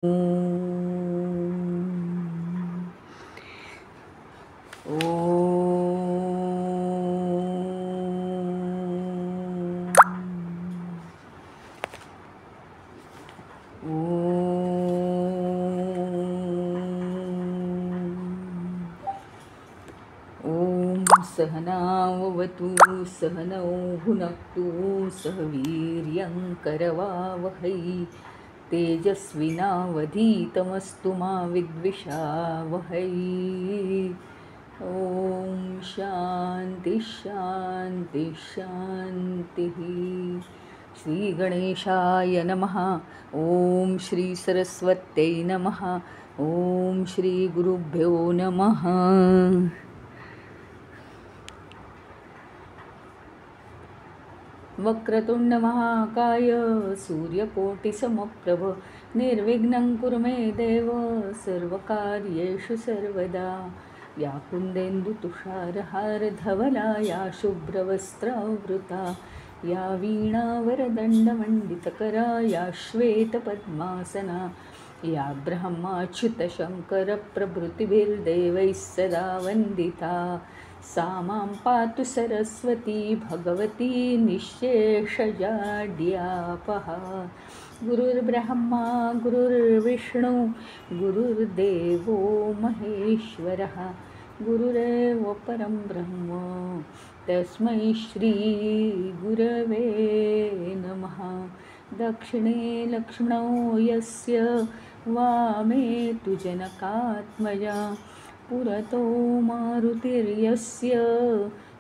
सहनावतु सहनौ भुनक्तु सह वीर्यं करवावहै तेजस्विनावधीतमस्तु मा विद्विषावहै। ॐ शान्ति शान्ति शान्तिः। श्रीगणेशाय नमः। ॐ श्रीसरस्वत्यै नमः। ॐ श्रीगुरुभ्यो नमः। वक्रतुंड महाकाय सूर्यकोटिसमप्रभ निर्विघ्नं कुरु मे देव सर्वकार्येषु सर्वदा। या कुन्देन्दुतुषारहारधवला या शुभ्रवस्त्रावृता या वीणावरदण्डमण्डितकरा या श्वेतपद्मासना या ब्रह्माच्युतशङ्करप्रभृतिभिर्देवैः सदा वन्दिता। सा मां पातु सरस्वती भगवती निःशेषजाड्यापः। गुरुर्ब्रह्मा गुरुर्विष्णु गुरुर्देवो महेश्वरः गुरुरेव परं ब्रह्म तस्मै श्रीगुरवे नमः। दक्षिणे लक्ष्मणो यस्य वामे तु जनकात्मजा पुरतो मारुतिर्यस्य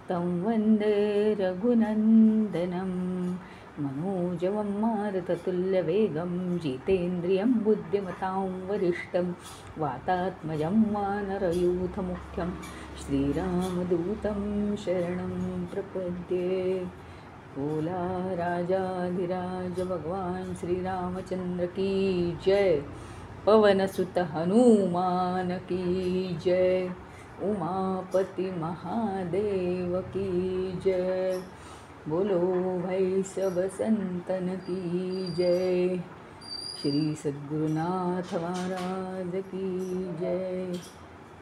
तं वन्दे रघुनन्दनं। मनोजवं मारुततुल्यवेगं जितेन्द्रियं बुद्धिमतां वरिष्ठं वातात्मजं वानरयूथमुख्यं श्रीरामदूतं शरणं प्रपद्ये। बोला राजाधिराज भगवान श्री रामचंद्र की जय। पवनसुत हनुमान की जय। उमापति महादेव की जय। बोलो भाई सब संतन की जय। श्री सद्गुरुनाथ महाराज की जय।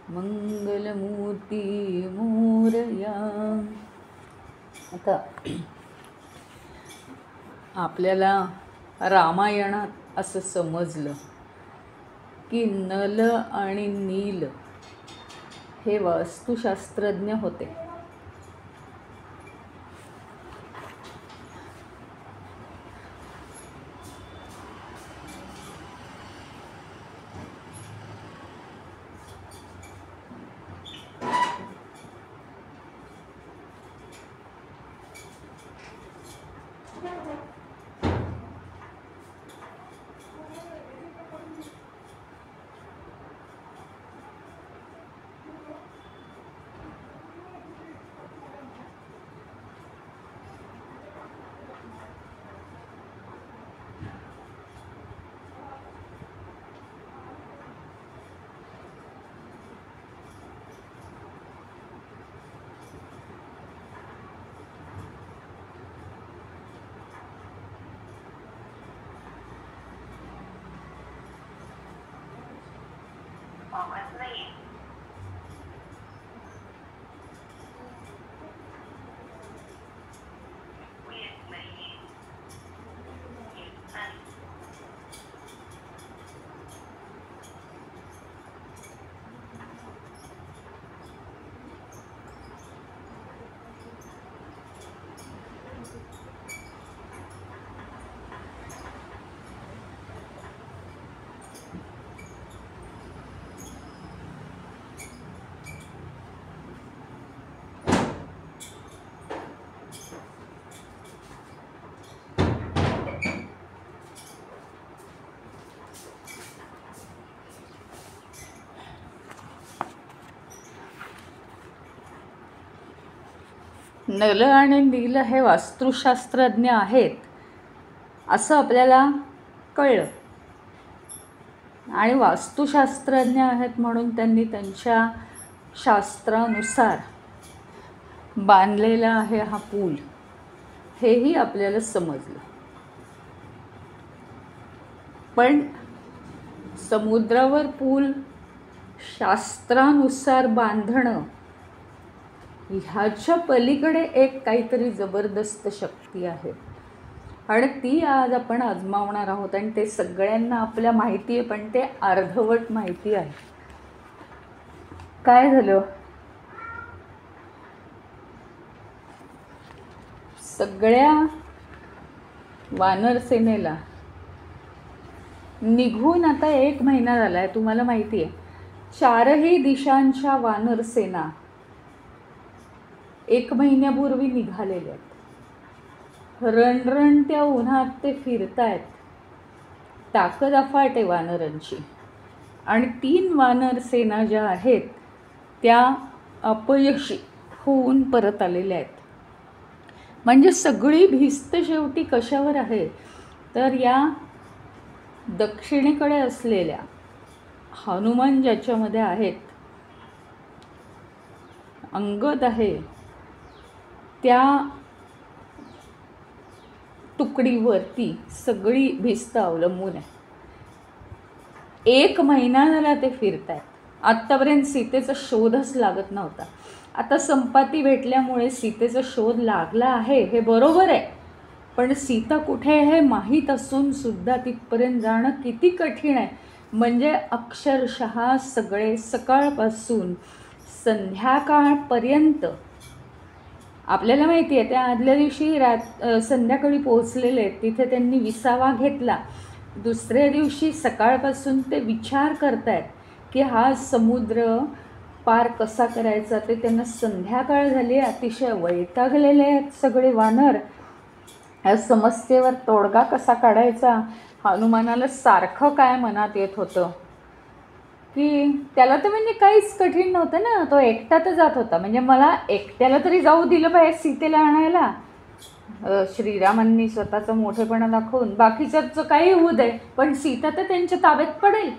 मंगलमूर्ती मोरया। आता आपल्याला रामायणात असं समजलं की नल आणि नील हे वास्तुशास्त्रज्ञ होते. नल आणि नील हे वास्तुशास्त्रज्ञ आहेत असं आपल्याला कळलं. आणि वास्तुशास्त्रज्ञ आहेत म्हणून त्यांनी त्यांच्या शास्त्रानुसार बांधलेला आहे हा पूल, हेही आपल्याला समजलं. पण समुद्रावर पूल शास्त्रानुसार बांधणं ह्याच्या पलीकडे एक काहीतरी जबरदस्त शक्ती आहे आणि ती आज आपण आजमावणार आहोत. आणि ते सगळ्यांना आपल्या माहिती आहे, पण ते अर्धवट माहिती आहे. काय झालं, सगळ्या वानर सेनेला निघून आता 1 महिना झाला आहे. तुम्हाला माहिती आहे, 4ही दिशांच्या वानर सेना 1 महिन्यापूर्वी निघालेल्या आहेत. रणरणत्या उन्हात ते फिरतायत. ताकद अफाट आहे वानरांची. आणि 3 वानर सेना ज्या आहेत त्या अपयशी होऊन परत आलेल्या आहेत. म्हणजे सगळी भिस्त शेवटी कशावर आहे तर या दक्षिणेकडे असलेल्या हनुमान ज्याच्यामध्ये आहेत, अंगद आहे, त्या तुकडीवरती सगळी भिस्त अवलंबून आहे. 1 महिना झाला ते फिरतायत. आत्तापर्यंत सीतेचा शोधच लागत नव्हता. आता संपाती भेटल्यामुळे सीतेचा शोध लागला आहे, हे बरोबर आहे. पण सीता कुठे हे माहीत असून सुद्धा तिथपर्यंत जाणं किती कठीण आहे. म्हणजे अक्षरशः सगळे सकाळपासून संध्याकाळपर्यंत, आपल्याला माहिती आहे त्या आदल्या दिवशी संध्याकाळी पोहोचलेले आहेत. तिथे त्यांनी विसावा घेतला. दुसऱ्या दिवशी सकाळपासून ते विचार करतायत की हा समुद्र पार कसा करायचा. ते त्यांना संध्याकाळ झाली, अतिशय वैतागलेले आहेत सगळे वानर. या समस्येवर तोडगा कसा काढायचा, हनुमानाला सारखं काय मनात येत होतं की त्याला तर म्हणजे काहीच कठीण नव्हतं ना, तो एकटा तर जात होता. म्हणजे मला एकट्याला तरी जाऊ दिलं पाहिजे सीतेला आणायला. श्रीरामांनी स्वतःचा मोठेपणा दाखवून बाकीच्याचं काही होऊ दे, पण सीता तर त्यांच्या ताब्यात पडेल.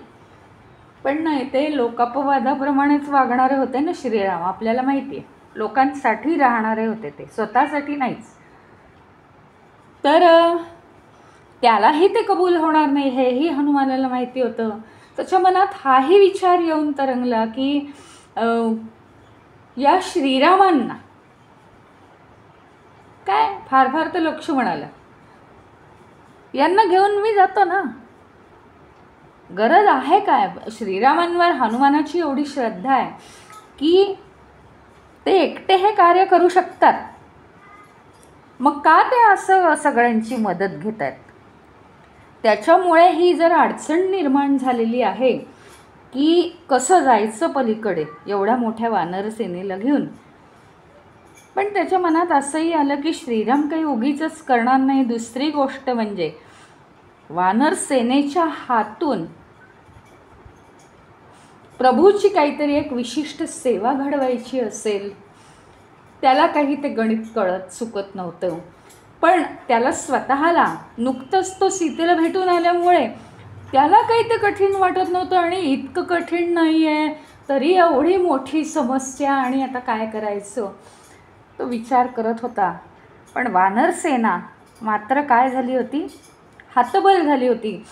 पण नाही, ते लोकापवादाप्रमाणेच वागणारे होते ना श्रीराम. आपल्याला माहिती आहे, लोकांसाठी राहणारे होते, ते स्वतःसाठी नाहीच. तर त्यालाही ते कबूल होणार नाही हेही हनुमानाला माहिती होतं. त्याच्या मनात हाही विचार येऊन तरंगला की या श्रीरामांना काय फार फार तर लक्ष्मणाला यांना घेऊन मी जातो ना, गरज आहे काय. श्रीरामांवर हनुमानाची एवढी श्रद्धा आहे की ते एकटे हे कार्य करू शकतात. मग का ते असं सगळ्यांची मदत घेत आहेत. त्याच्यामुळे ही जर अडचण निर्माण झालेली आहे की कसं जायचं पलीकडे एवढ्या मोठ्या वानर सेनेला घेऊन. पण त्याच्या मनात असंही आलं की श्रीराम काही उगीचच करणार नाही. दुसरी गोष्ट म्हणजे वानर सेनेच्या हातून प्रभूची काहीतरी एक विशिष्ट सेवा घडवायची असेल. त्याला काही ते गणित कळत चुकत नव्हतं. पण त्याला स्वतःला नुकतंच तो सीतेला भेटून आल्यामुळे त्याला काही ते कठीण वाटत नव्हतं. आणि इतकं कठीण नाही आहे तरी एवढी मोठी समस्या आणि आता काय करायचं तो विचार करत होता. पण वानर सेना मात्र काय झाली होती, हतबल झाली होती.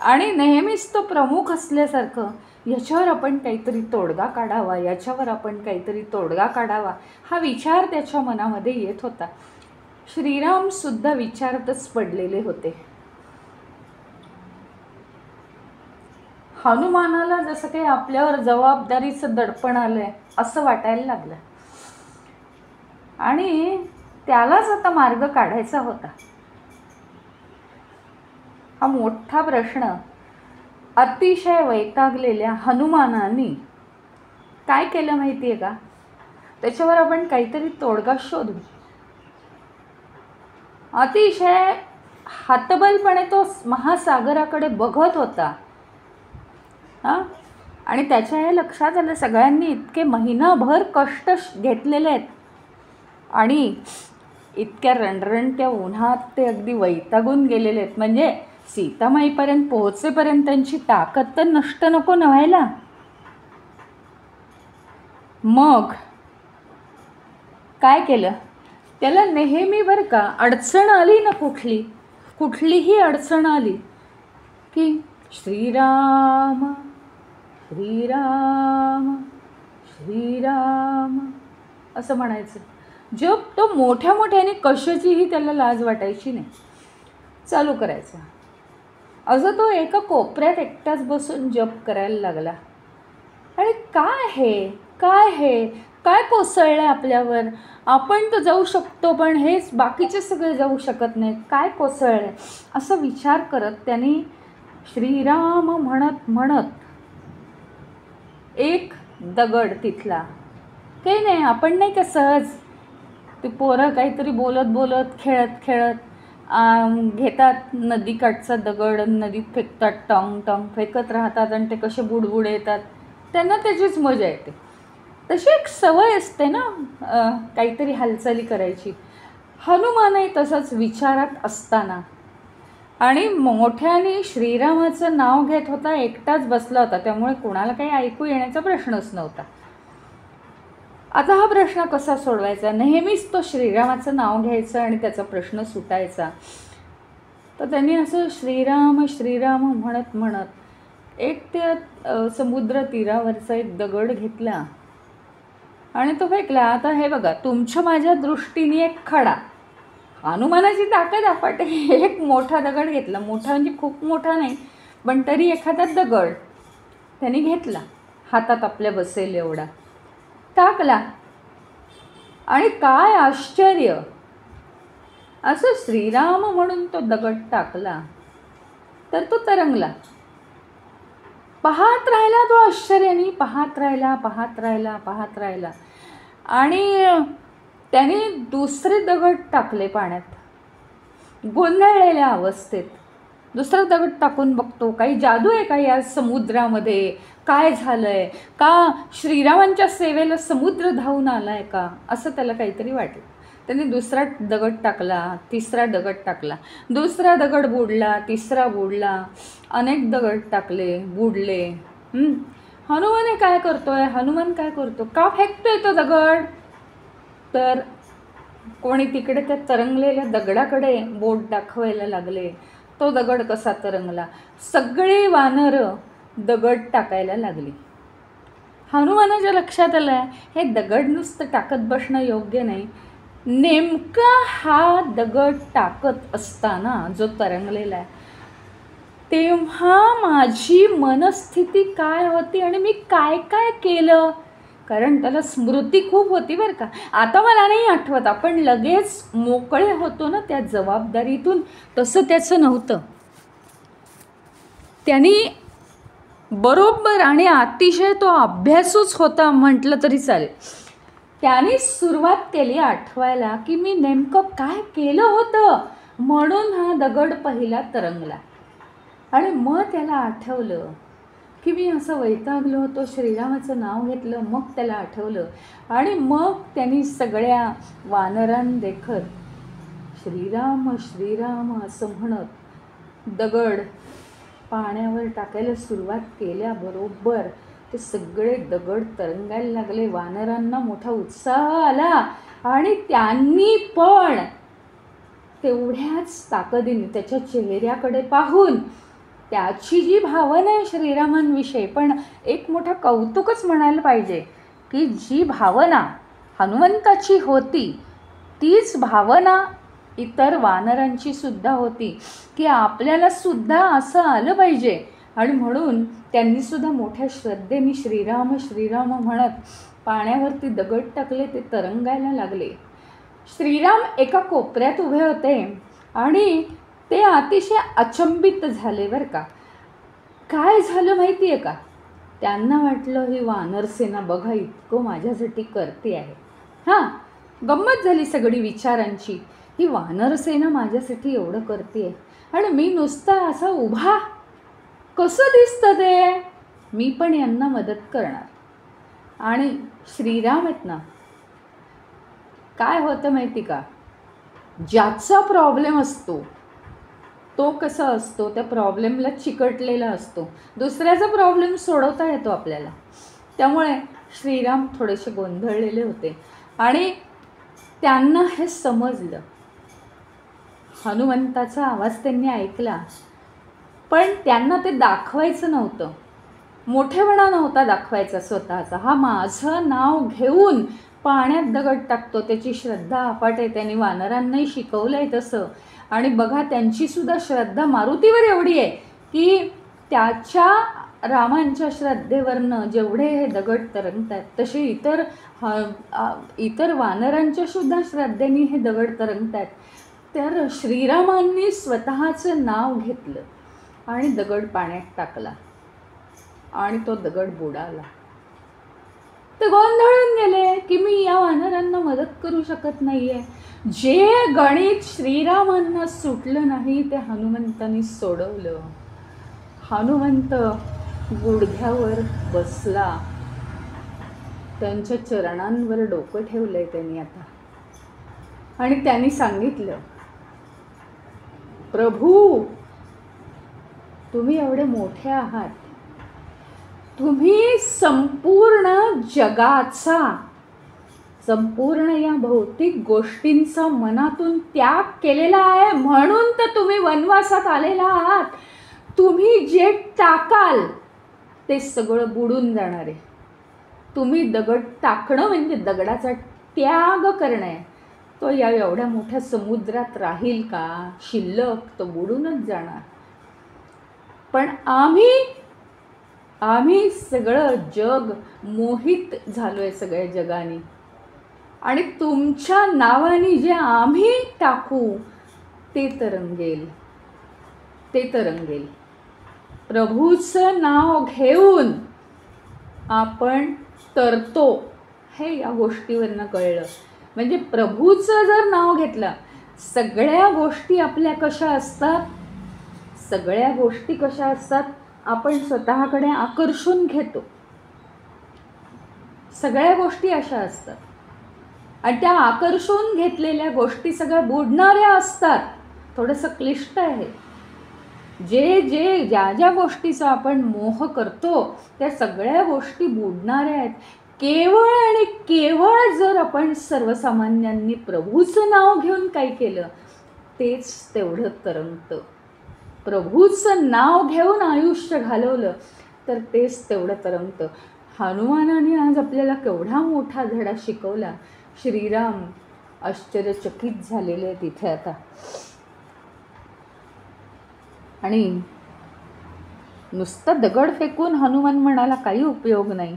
आणि नेहमीच तो प्रमुख असल्यासारखं याच्यावर आपण काहीतरी तोडगा काढावा, याच्यावर आपण काहीतरी तोडगा काढावा हा विचार त्याच्या मनामध्ये येत होता. श्रीरामसुद्धा विचारातच पडलेले होते. हनुमानाला जसं काही आपल्यावर जबाबदारीचं दडपण आलं आहे असं वाटायला लागलं. आणि त्यालाच आता मार्ग काढायचा होता. हा मोठा प्रश्न अतिशय वैतागलेल्या हनुमानाने काय केलं माहिती आहे का, त्याच्यावर आपण काहीतरी तोडगा शोधू. अतिशय हतबलपणे तो महासागराकडे बघत होता. आणि त्याच्या हे लक्षात आलं सगळ्यांनी इतके महिनाभर कष्ट घेतलेले आहेत आणि इतक्या रणरणत्या उन्हात ते अगदी वैतागून गेलेले आहेत. म्हणजे सीतामाईपर्यंत पोहोचेपर्यंत त्यांची ताकद तर नष्ट नको न व्हायला. मग काय केलं त्याला, नेहमी बरं का अडचण आली ना, कुठलीही अडचण आली की श्रीराम श्रीराम श्रीराम असं म्हणायचं. जप तो मोठ्या मोठ्याने कशाचीही त्याला लाज वाटायची नाही. चालू करायचा. असं तो एका कोपऱ्यात एकटाच बसून जप करायला लागला. आणि काय कोसळलं आपल्यावर. आपण तर जाऊ शकतो पण हेच बाकीचे सगळे जाऊ शकत नाहीत. काय कोसळलं असा विचार करत त्याने श्रीराम म्हणत म्हणत एक दगड तिथला, काही नाही आपण नाही का सहज ते पोरं काहीतरी बोलत बोलत खेळत खेळत घेतात नदीकाठचा दगड, नदीत फेकतात, टॉंग टॉंग फेकत राहतात आणि ते कसे बुडबुड येतात, त्यांना त्याचीच मजा येते. तशी एक सवय असते ना काहीतरी हालचाली करायची. हनुमानही तसंच विचारात असताना आणि मोठ्याने श्रीरामाचं नाव घेत होता, एकटाच बसला होता, त्यामुळे कोणाला काही ऐकू येण्याचा प्रश्नच नव्हता. आता हा प्रश्न कसा सोडवायचा. नेहमीच तो श्रीरामाचं नाव घ्यायचं आणि त्याचा प्रश्न सुटायचा. तर त्यांनी असं श्रीराम श्रीराम म्हणत म्हणत एक त्या समुद्र तीरावरचा एक दगड घेतला आणि तो फेकला. आता हे बघा, तुमच्या माझ्या दृष्टीने एक खडा, हनुमानाची ताकद आपट, एक मोठा दगड घेतला. मोठा म्हणजे खूप मोठा नाही पण तरी एखादा दगड त्यांनी घेतला, हातात आपल्या बसेल एवढा, टाकला. आणि काय आश्चर्य, असं श्रीराम म्हणून तो दगड टाकला तर तो तरंगला. पाहत राहिला तो आश्चर्याने, पाहत राहिला आणि त्याने दुसरे दगड टाकले पाण्यात. गोंधळलेल्या अवस्थेत दुसरा दगड टाकून बघतो, काही जादू आहे का या समुद्रामध्ये, काय झालंय का, श्रीरामांच्या सेवेला समुद्र धावून आलाय का, असं त्याला काहीतरी वाटलं. त्याने दुसरा दगड टाकला, तिसरा दगड टाकला, दुसरा दगड बुडला, तिसरा बुडला, अनेक दगड टाकले, बुडले. हनुमान काय करतो, का फेकतोय तो दगड. तर कोणी तिकडे त्या तरंगलेल्या दगडाकडे बोट दाखवायला लागले. तो दगड कसा तरंगला, सगळे वानरं दगड टाकायला लागली. हनुमानाच्या लक्षात आलं हे दगड नुसतं टाकत बसणं योग्य नाही. नेमका हा दगड टाकत असताना जो तरंगलेला आहे तेव्हा माझी मनस्थिती काय होती आणि मी काय काय केलं. कारण त्याला स्मृती खूप होती बरं का. आता मला नाही आठवत, आपण लगेच मोकळे होतो ना त्या जबाबदारीतून, तसं त्याचं नव्हतं. त्यांनी बरोबर आणि अतिशय तो अभ्यासूच होता म्हटलं तरी चालेल. त्याने सुरुवात केली आठवायला की मी नेमकं काय केलं होतं म्हणून हा दगड पहिला तरंगला. आणि मग त्याला आठवलं की मी असं वैतागलो होतो, श्रीरामाचं नाव घेतलं, मग त्याला आठवलं. आणि मग त्यांनी सगळ्या वानरांदेखत श्रीराम श्रीराम असं म्हणत दगड पाण्यावर टाकायला सुरुवात केल्याबरोबर ते सगळे दगड तरंगायला लागले. वानरांना मोठा उत्साह आला आणि त्यांनी पण तेवढ्याच ताकदीने त्याच्या चेहऱ्याकडे पाहून त्याची जी भावना आहे श्रीरामांविषयी, पण एक मोठं कौतुकच म्हणायला पाहिजे की जी भावना हनुमंताची होती तीच भावना इतर वानरांची सुद्धा होती की आपल्याला सुद्धा असं आलं पाहिजे. आणि म्हणून त्यांनी सुद्धा मोठ्या श्रद्धेने श्रीराम श्रीराम म्हणत पाण्यावरती दगड टाकले, ते तरंगायला लागले. श्रीराम एका कोपऱ्यात उभे होते आणि ते अतिशय अचंबित झाले बरं का. काय झालं माहिती आहे का, त्यांना वाटलं ही वानरसेना बघा इतकं माझ्यासाठी करते आहे. हां, गंमत झाली सगळी विचारांची. ही वानरसेना माझ्यासाठी एवढं करते आहे आणि मी नुसता असा उभा, कसं दिसतं ते, मी पण यांना मदत करणार. आणि श्रीराम आहेत ना, काय होतं माहिती का, ज्याचा प्रॉब्लेम असतो तो कसा असतो, त्या प्रॉब्लेमला चिकटलेला असतो. दुसऱ्याचा प्रॉब्लेम सोडवता येतो आपल्याला. त्यामुळे श्रीराम थोडेसे गोंधळलेले होते आणि त्यांना हे समजलं. हनुमंताचा आवाज त्यांनी ऐकला पण त्यांना ते दाखवायचं नव्हतं, मोठेपणा नव्हता दाखवायचा स्वतःचा. हा माझं नाव घेऊन पाण्यात दगड टाकतो, त्याची श्रद्धा अफाट आहे. त्यांनी वानरांनाही शिकवलं आहे तसं. आणि बघा त्यांचीसुद्धा श्रद्धा मारुतीवर एवढी आहे की त्याच्या रामांच्या श्रद्धेवरनं जेवढे हे दगड तरंगतात तसे इतर वानरांच्या सुद्धा श्रद्धेने हे दगड तरंगतात. तर श्रीरामांनी स्वतःचं नाव घेतलं आणि दगड पाण्यात टाकला आणि तो दगड बुडाला. ते गोंधळून गेले की मी या वानरांना मदत करू शकत नाहीये. जे गणित श्रीरामांना सुटलं नाही ते हनुमंतांनी सोडवलं. हनुमंत गुडघ्यावर बसला, त्यांच्या चरणांवर डोकं ठेवलंय त्यांनी आता, आणि त्यांनी सांगितलं, प्रभू तुम्ही एवढे मोठे आहात, तुम्ही संपूर्ण जगाचा, संपूर्ण या भौतिक गोष्टींचा मनातून त्याग केलेला आहे, म्हणून तर तुम्ही वनवासात आलेला आहात. तुम्ही जे टाकाल ते सगळं बुडून जाणार आहे. तुम्ही दगड टाकणं म्हणजे दगडाचा त्याग करणं आहे. तो या एवढ्या मोठ्या समुद्रात राहील का? शिल्लक तो बुडूनच जाणार. पण आम्ही सगळं जग मोहित झालोय सगळ्या जगाने, आणि तुमच्या नावाने जे आम्ही टाकू ते तरंगेल, ते तरंगेल. प्रभूचं नाव घेऊन आपण तरतो, हे या गोष्टीवरनं कळलं. म्हणजे प्रभूचं जर नाव घेतलं, सगळ्या गोष्टी आपल्या कशा असतात, सगळ्या गोष्टी कशा असतात आपण स्वतःकडे आकर्षून घेतो. सगळ्या गोष्टी अशा असतात आणि त्या आकर्षून घेतलेल्या गोष्टी सगळ्या बुडणाऱ्या असतात. थोडंसं क्लिष्ट आहे. ज्या गोष्टीचा आपण मोह करतो त्या सगळ्या गोष्टी बुडणाऱ्या आहेत. केवळ आणि केवळ जर आपण सर्वसामान्यांनी प्रभूचं नाव घेऊन काय केलं तेच तेवढं तरंगतं. प्रभूचं नाव घेऊन आयुष्य घालवलं तर तेच तेवढं तरंगतं. हनुमानाने आज आपल्याला केवढा मोठा धडा शिकवला. श्रीराम आश्चर्यचकित झालेले आहेत तिथे आता. आणि नुसतं दगड फेकून हनुमान म्हणाला काही उपयोग नाही.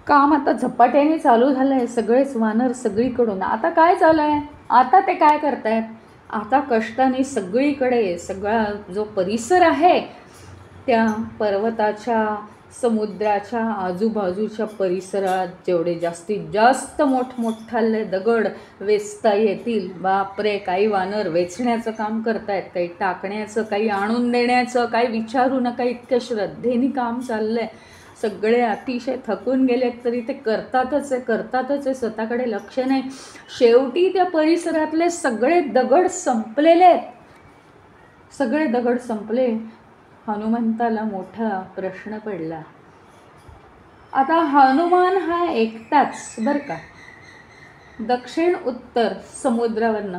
काम आता झपाट्याने चालू झालंय. सगळेच वानर सगळीकडून. आता काय चालू आहे, आता ते काय करतायत, आता कष्टाने सगळीकडे सगळा जो परिसर आहे त्या पर्वताच्या, समुद्राच्या आजूबाजूच्या परिसरात जेवढे जास्तीत जास्त मोठमोठाले दगड वेचता येतील, बापरे, काही वानर वेचण्याचं काम करतायत, काही टाकण्याचं, काही आणून देण्याचं, काही विचारू नका इतक्या श्रद्धेने काम चाललंय. सगळे अतिशय थकून गेलेत तरी ते करतातच आहे. स्वतःकडे लक्ष नाही. शेवटी त्या परिसरातले सगळे दगड संपलेले आहेत. सगळे दगड संपले. हनुमंताला मोठा प्रश्न पडला. आता हनुमान हा एकटाच बरं का, दक्षिण उत्तर समुद्रावरनं.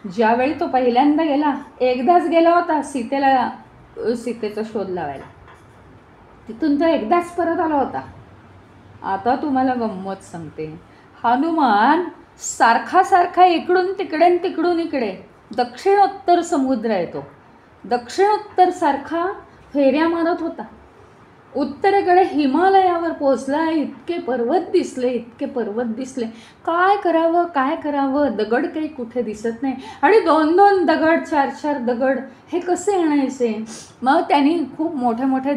ज्यावेळी तो पहिल्यांदा गेला, एकदाच गेला होता सीतेचा शोध लावायला, तिथून तो एकदाच परत आला होता. आता तुम्हाला गंमत सांगते. हनुमान सारखा इकडून तिकडे तिकडून इकडे, दक्षिण उत्तर समुद्र आहे तो, दक्षिण उत्तर सारखा फेऱ्या मारत होता. उत्तरेकडे हिमालयावर पोचला. इतके पर्वत दिसले. काय करावं, दगड काही कुठे दिसत नाही. आणि 2-2 दगड, 4-4 दगड हे कसे आणायचे. मग त्यांनी खूप मोठे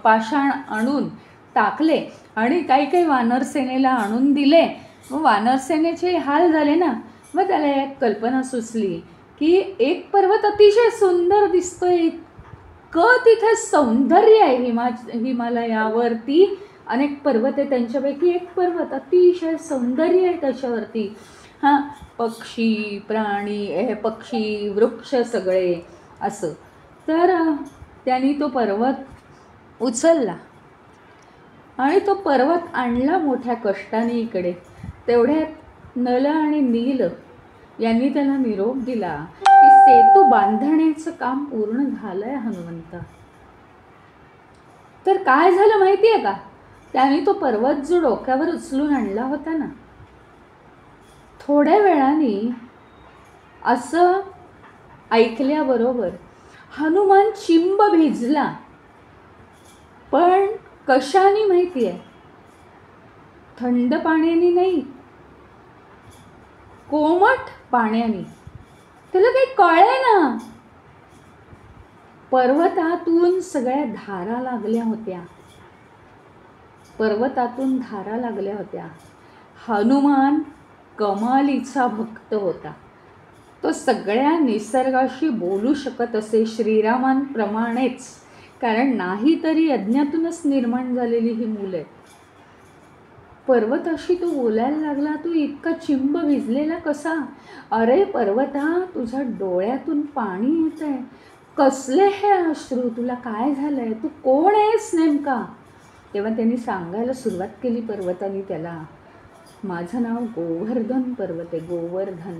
पाषाण आणून टाकले आणि काही वानरसेनेला आणून दिले. मग वानरसेनेचे हाल झाले ना. मग त्याला एक कल्पना सुचली की एक पर्वत अतिशय सुंदर दिसतोय, तिथे सौंदर्य आहे. हिमालयावरती अनेक पर्वत आहे, त्यांच्यापैकी एक पर्वत अतिशय सौंदर्य आहे त्याच्यावरती. पक्षी, प्राणी, पक्षी, वृक्ष सगळे असं. तर त्यांनी तो पर्वत उचलला आणि तो पर्वत आणला मोठ्या कष्टाने इकडे. तेवढ्यात नल आणि नील यांनी त्याला निरोप दिला की सेतू बांधण्याचं काम पूर्ण झालंय हनुमंत. तर काय झालं माहिती आहे का, त्याने तो पर्वत जो डोक्यावर उचलून आणला होता ना, थोड्या वेळाने असं ऐकल्याबरोबर हनुमान चिंब भिजला. पण कशाने माहिती आहे, थंड पाण्याने नाही, कोमट पाण्याने. त्याला काही कळे ना, पर्वतातून सगळ्या धारा लागल्या होत्या, पर्वतातून धारा लागल्या होत्या. हनुमान कमालीचा भक्त होता. तो सगळ्या निसर्गाशी बोलू शकत असे, श्रीरामांप्रमाणेच. कारण नाही तरी यज्ञातूनच निर्माण झालेली ही मुलं आहेत. पर्वताशी तो बोलायला लागला, तू इतका चिंब भिजलेला कसा? अरे पर्वता, तुझ्या डोळ्यातून पाणी येत आहे, कसले हे अश्रू, तुला काय झालंय, तू कोण आहेस नेमका? तेव्हा त्यांनी सांगायला सुरुवात केली पर्वताने त्याला, माझं नाव गोवर्धन पर्वत आहे, गोवर्धन.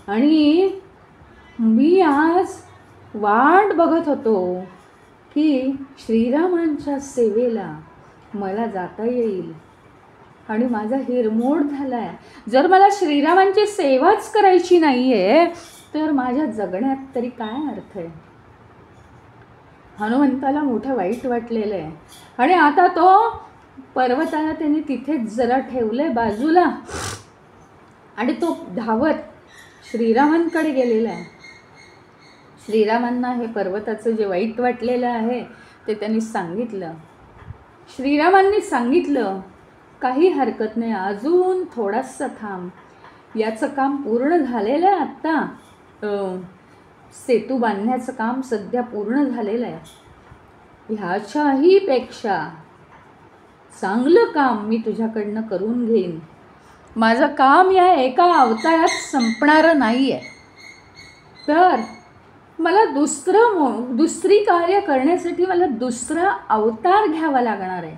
आणि मी आज वाट बघत होतो की श्रीरामांच्या सेवेला मला जाता येईल, आणि माझा हिरमोड झाला आहे. जर मला श्रीरामांची सेवाच करायची नाही आहे तर माझ्या जगण्यात तरी काय अर्थ आहे? हनुमंताला मोठं वाईट वाटलेलं आहे. आणि आता तो पर्वताला त्याने तिथेच जरा ठेवलंय बाजूला, आणि तो धावत श्रीरामांकडे गेलेला आहे. श्रीरामांना हे पर्वताचं जे वाईट वाटलेलं आहे ते त्यांनी सांगितलं. श्रीरामांनी सांगितलं, काही हरकत नाही, अजून थोडासा थांब, याचं काम पूर्ण झालेलं आहे. आत्ता सेतू बांधण्याचं काम सध्या पूर्ण झालेलं आहे. ह्याच्याही पेक्षा चांगलं काम मी तुझ्याकडनं करून घेईन. माझं काम या एका अवतारात संपणारं नाही आहे. तर मला दुसरी कार्य करण्यासाठी मला दुसरा अवतार घ्यावा लागणार आहे.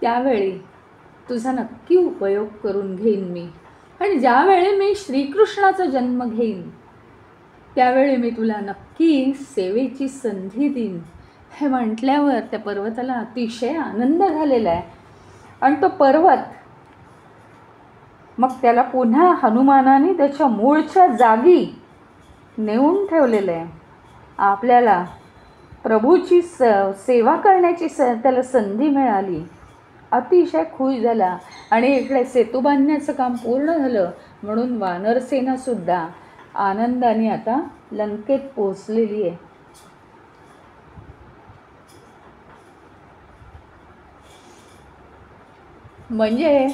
त्यावेळी तुझा नक्की उपयोग करून घेईन मी. आणि ज्यावेळी मी श्रीकृष्णाचा जन्म घेईन त्यावेळी मी तुला नक्की सेवेची संधी देईन. हे म्हटल्यावर त्या पर्वताला अतिशय आनंद झालेला आहे. आणि तो पर्वत मग त्याला पुन्हा हनुमानाने त्याच्या मूळच्या जागी नेऊन ठेवलेलं आहे. आपल्याला प्रभूची सेवा करण्याची त्याला संधी मिळाली. अतिशय खुश झाला. आणि इकडे सेतू बांधण्याचं काम पूर्ण झालं म्हणून वानरसेनासुद्धा आनंदाने आता लंकेत पोहोचलेली आहे. म्हणजे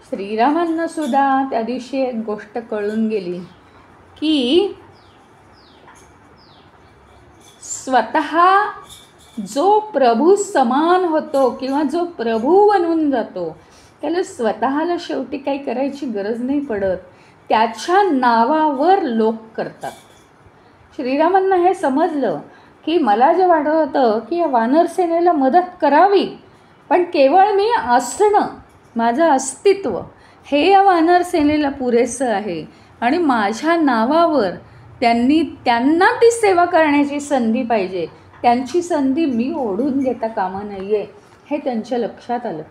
श्रीरामांना सुद्धा त्या दिवशी एक गोष्ट कळून गेली की स्वतः जो प्रभू समान होतो किंवा जो प्रभू बनून जातो त्याला स्वतःला शेवटी काही करायची गरज नाही पडत. त्याच्या नावावर लोक करतात. श्रीरामांना हे समजलं की मला जे वाटत होतं की या वानरसेनेला मदत करावी, पण केवळ मी असणं, माझं अस्तित्व हे या वानरसेनेला पुरेसं आहे. आणि माझ्या नावावर त्यांना ती सेवा करण्याची संधी पाहिजे. त्यांची संधी मी ओढून घेता कामा नाही आहे, हे त्यांच्या लक्षात आलं.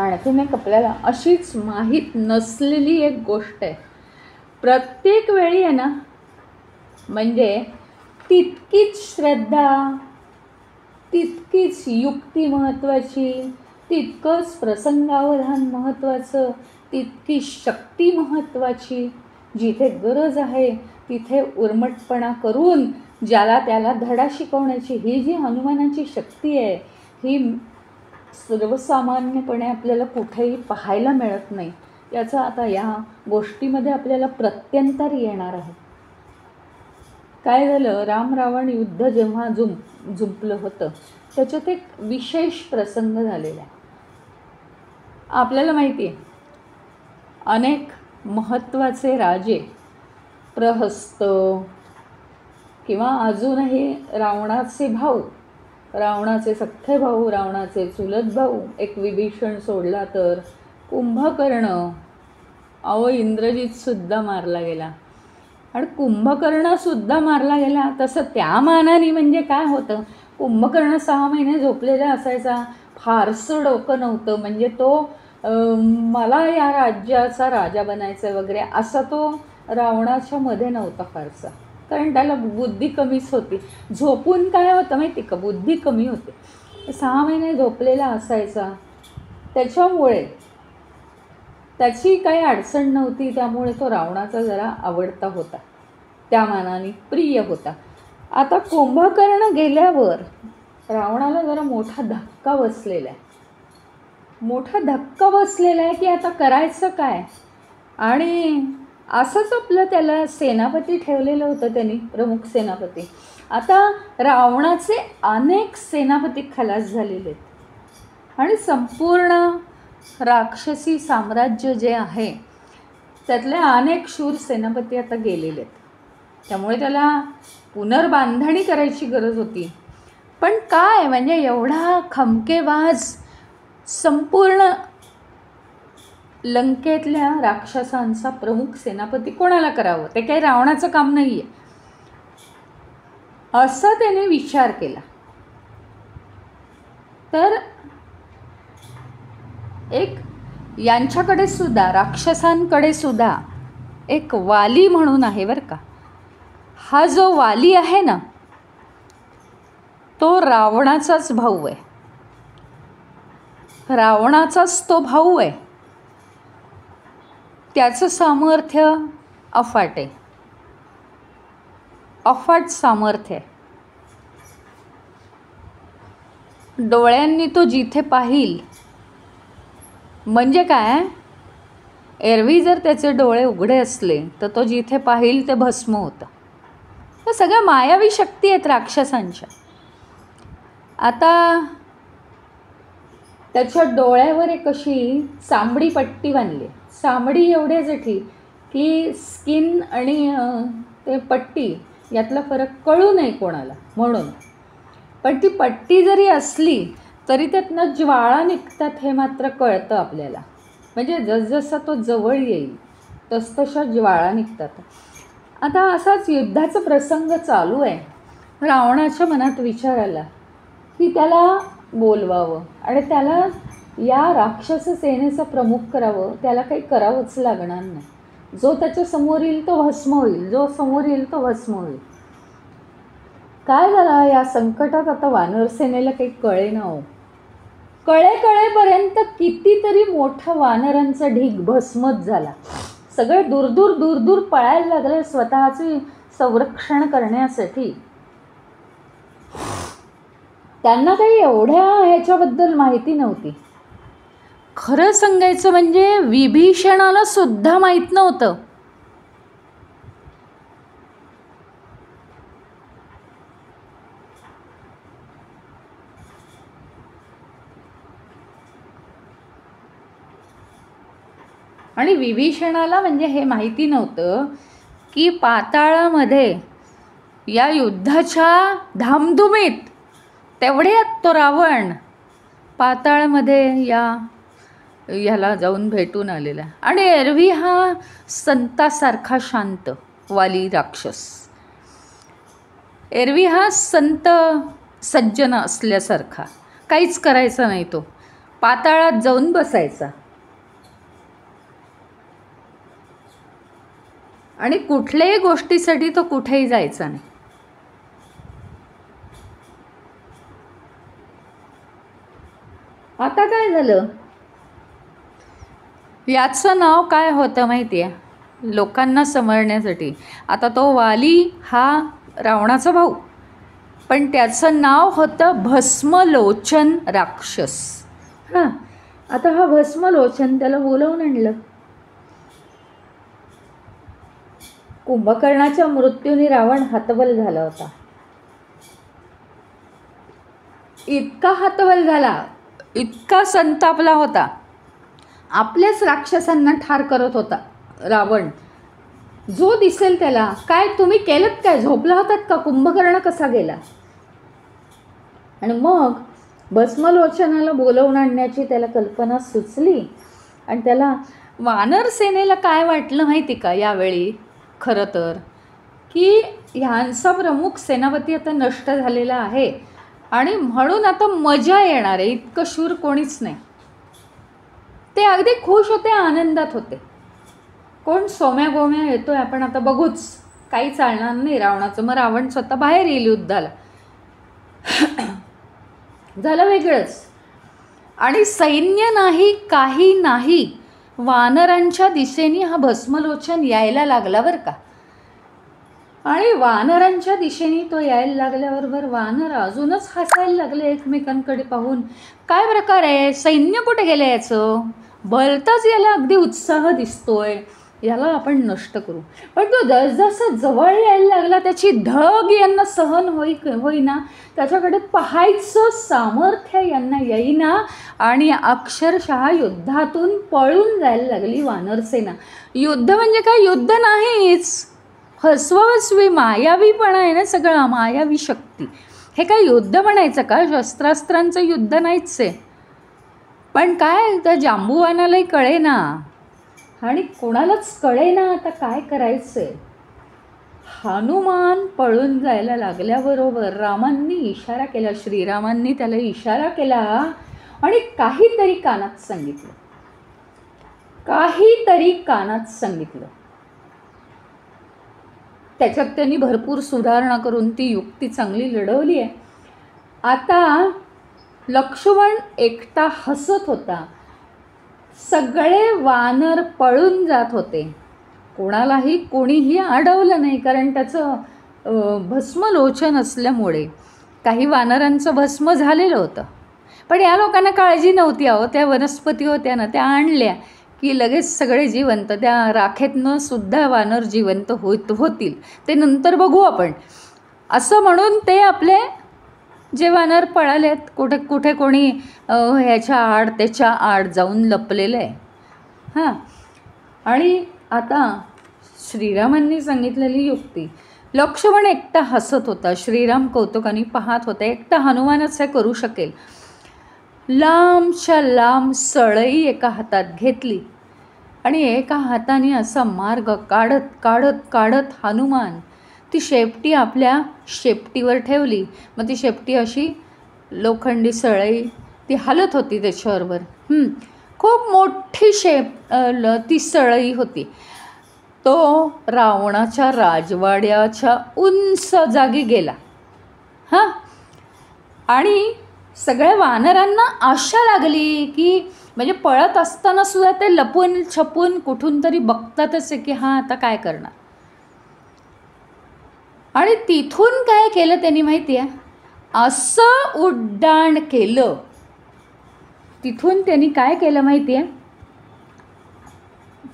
आणखीन एक आपल्याला अशीच माहीत नसलेली एक गोष्ट आहे. प्रत्येक वेळी आहे ना, म्हणजे तितकीच श्रद्धा, तितकीच युक्ती महत्त्वाची, तितकंच प्रसंगावधान महत्त्वाचं, तितकी शक्ती महत्त्वाची. जिथे गरज आहे तिथे उर्मटपणा करून ज्याला त्याला धडा शिकवण्याची ही जी हनुमानाची शक्ती आहे, ही सर्वसामान्यपणे आपल्याला कुठेही पाहायला मिळत नाही. याचं आता या गोष्टीमध्ये आपल्याला प्रत्यंतर येणार आहे. काय झालं, राम रावण युद्ध जेव्हा जुंपलं होतं त्याच्यात एक विशेष प्रसंग झालेला आहे. आपल्याला माहिती आहे अनेक महत्त्वाचे राजे, प्रहस्त किंवा अजूनही रावणाचे भाऊ, रावणाचे सख्खे भाऊ, रावणाचे चुलत भाऊ, एक विभीषण सोडला तर कुंभकर्ण, इंद्रजितसुद्धा मारला गेला. आणि कुंभकर्णसुद्धा मारला गेला. तसं त्या मानाने म्हणजे काय होतं, कुंभकर्ण 6 महिने झोपलेला असायचा, फारसं डोकं नव्हतं, म्हणजे तो मला या राज्याचा राजा बनायचं वगैरे असा तो रावणाच्या मध्ये नव्हता फारसा, कारण त्याला बुद्धी कमीच होती. झोपून काय होतं माहिती का, बुद्धी कमी होते. 6 महिने झोपलेला असायचा, त्याच्यामुळे त्याची काही अडचण नव्हती, त्यामुळे तो रावणाचा जरा आवडता होता, त्या मानाने प्रिय होता. आता कुंभकर्ण गेल्यावर रावणाला जरा मोठा धक्का बसलेला आहे. मोठा धक्का बसलेला आहे की आता करायचं काय. आणि असंच आपलं त्याला सेनापती ठेवलेलं होतं त्यांनी, प्रमुख सेनापती. आता रावणाचे अनेक सेनापती खलास झालेले आहेत आणि संपूर्ण राक्षसी साम्राज्य जे आहे त्यातले अनेक शूर सेनापती आता गेलेले आहेत. त्यामुळे त्याला पुनर्बांधणी करायची गरज होती. पण काय म्हणजे एवढा खमकेबाज संपूर्ण लंकेतल्या राक्षसांचा प्रमुख सेनापती कोणाला करावं, ते काही रावणाचं काम नाही आहे, असा त्याने विचार केला. तर एक यांच्याकडे सुद्धा, राक्षसांकडे सुद्धा एक वाली म्हणून आहे बरं का. हा जो वाली आहे ना तो रावणाचाच भाऊ आहे, रावणाचाच तो भाऊ आहे. त्याचं सामर्थ्य अफाट आहे, अफाट सामर्थ्य आहे. डोळ्यांनी तो जिथे पाहिल, म्हणजे काय, एरवी जर त्याचे डोळे उघडे असले तर तो जिथे पाहिल ते भस्म होतं. तर सगळ्या मायावी शक्ती आहेत राक्षसांच्या. आता त्याच्या डोळ्यावर एक अशी चांबडी पट्टी बांधली. चांबडी एवढ्यासाठी की स्किन आणि ते पट्टी यातला फरक कळू नये कोणाला म्हणून. पण ती पट्टी जरी असली तरी त्यातनं ज्वाळा निघतात हे मात्र कळतं आपल्याला. म्हणजे जसजसा तो जवळ येईल तसतशा ज्वाळा निघतात. आता असाच युद्धाचा प्रसंग चालू आहे. रावणाच्या मनात विचार आला की त्याला बोलवावं आणि त्याला या राक्षस सेनेचा प्रमुख करावं. त्याला काही करावंच लागणार नाही. जो त्याच्या समोर येईल तो भस्म होईल, जो समोर येईल तो भस्म होईल. काय झालं या संकटात, आता वानर सेनेला काही कळेना हो. कळेपर्यंत कितीतरी मोठा वानरांचा ढीग भस्मच झाला. सगळे दूर दूर पळायला लागले स्वतःचे संरक्षण करण्यासाठी. त्यांना काही एवढ्या ह्याच्याबद्दल माहिती नव्हती. खरं सांगायचं म्हणजे विभीषणाला सुद्धा माहीत नव्हतं. आणि विभीषणाला म्हणजे हे माहिती नव्हतं की पाताळामध्ये या युद्धाच्या धामधुमीत तेवढ्यात तो रावण पाताळामध्ये ह्याला जाऊन भेटून आलेला. आणि एरवी हा संतासारखा शांत वाली राक्षस, एरवी हा संत सज्जन असल्यासारखा, काहीच करायचा नाही. तो पाताळात जाऊन बसायचा आणि कुठल्याही गोष्टीसाठी तो कुठेही जायचा नाही. आता काय झालं, याचं नाव काय होतं माहिती आहे लोकांना समजण्यासाठी. आता तो वाली हा रावणाचा भाऊ, पण त्याचं नाव होतं भस्मलोचन राक्षस. आता हा भस्मलोचन त्याला बोलवून आणलं कुंभकर्णाच्या मृत्यूने रावण हतबल झाला होता. इतका हतबल झाला, इतका संतापला होता, आपल्याच राक्षसांना ठार करत होता रावण. जो दिसेल त्याला, काय तुम्ही केलंत काय, झोपला होतात का, कुंभकर्ण कसा गेला. आणि मग भस्मलोचनाला बोलवून आणण्याची त्याला कल्पना सुचली. आणि त्याला वानर सेनेला काय वाटलं माहिती का यावेळी, खरं तर की ह्यांचा प्रमुख सेनापती आता नष्ट झालेला आहे आणि म्हणून आता मजा येणार आहे, इतकं शूर कोणीच नाही. ते अगदी खुश होते, आनंदात होते. कोण सोम्या गोम्या येतोय आपण आता बघूच, काही चालणार नाही रावणाचं. मग रावण स्वतः बाहेर येईल युद्धाला. झालं वेगळंच. आणि सैन्य नाही, काही नाही, वानरांच्या दिशेने हा भस्मलोचन यायला लागला बरं का. आणि वानरांच्या दिशेने तो यायला लागल्याबरोबर वानर अजूनच हसायला लागले एकमेकांकडे पाहून. काय प्रकार आहे, सैन्य कुठे गेलं याचं, भलताच याला अगदी उत्साह दिसतोय, याला आपण नष्ट करू. पण तो जसजसा जवळ यायला लागला त्याची धग यांना सहन होईना, त्याच्याकडे पाहायचं सामर्थ्य यांना येईना आणि अक्षरशः युद्धातून पळून जायला लागली वानरसेना. युद्ध म्हणजे काय, युद्ध नाहीच, फसवसवी मायावीपणा आहे ना सगळा, मायावी शक्ती. हे काय युद्ध म्हणायचं का, शस्त्रास्त्रांचं युद्ध नाहीच आहे. पण काय त्या जांबुवानालाही कळे ना आणि कोणालाच कळे ना आता काय करायचंय. हनुमान पळून जायला लागल्याबरोबर रामांनी इशारा केला, श्रीरामांनी त्याला इशारा केला आणि काहीतरी कानात सांगितलं, काहीतरी कानात सांगितलं. त्याच्यात त्यांनी भरपूर सुधारणा करून ती युक्ती चांगली लढवली आहे. आता लक्ष्मण एकटा हसत होता, सगळे वानर पळून जात होते, कोणालाही कोणीही अडवलं नाही, कारण त्याचं भस्मलोचन असल्यामुळे. काही वानरांचं भस्म झालेलं होतं, पण या लोकांना काळजी नव्हती. अहो त्या वनस्पती होत्या ना, त्या आणल्या की लगेच सगळे जिवंत, त्या राखेतनं सुद्धा वानर जिवंत होतील, ते नंतर बघू आपण, असं म्हणून ते आपले जे वानर पळालेत, कुठे कुठे कोणी ह्याच्या आड त्याच्या आड जाऊन लपलेलं आहे. हां, आणि आता श्रीरामांनी सांगितलेली युक्ती, लक्ष्मण एकटा हसत होता, श्रीराम कौतुकाने पाहत होते, एकटा हनुमानच हे करू शकेल. लांबच्या लांब सळई एका हातात घेतली आणि एका हाताने असा मार्ग काढत काढत काढत हनुमान ती शेपटी आपल्या शेपटीवर ठेवली. मग ती शेपटी अशी लोखंडी सळई ती हलत होती त्याच्याबरोबर. खूप मोठी ती सळई होती. तो रावणाच्या राजवाड्याच्या उंच जागी गेला. हां, आणि सगळ्या वानरांना आशा लागली की म्हणजे पळत असताना सुद्धा ते लपून छपून कुठून तरी बघतातच आहे की हां आता काय करणार. आणि तिथून काय केलं त्यांनी माहिती आहे, असं उड्डाण केलं. तिथून त्यांनी काय केलं माहिती आहे,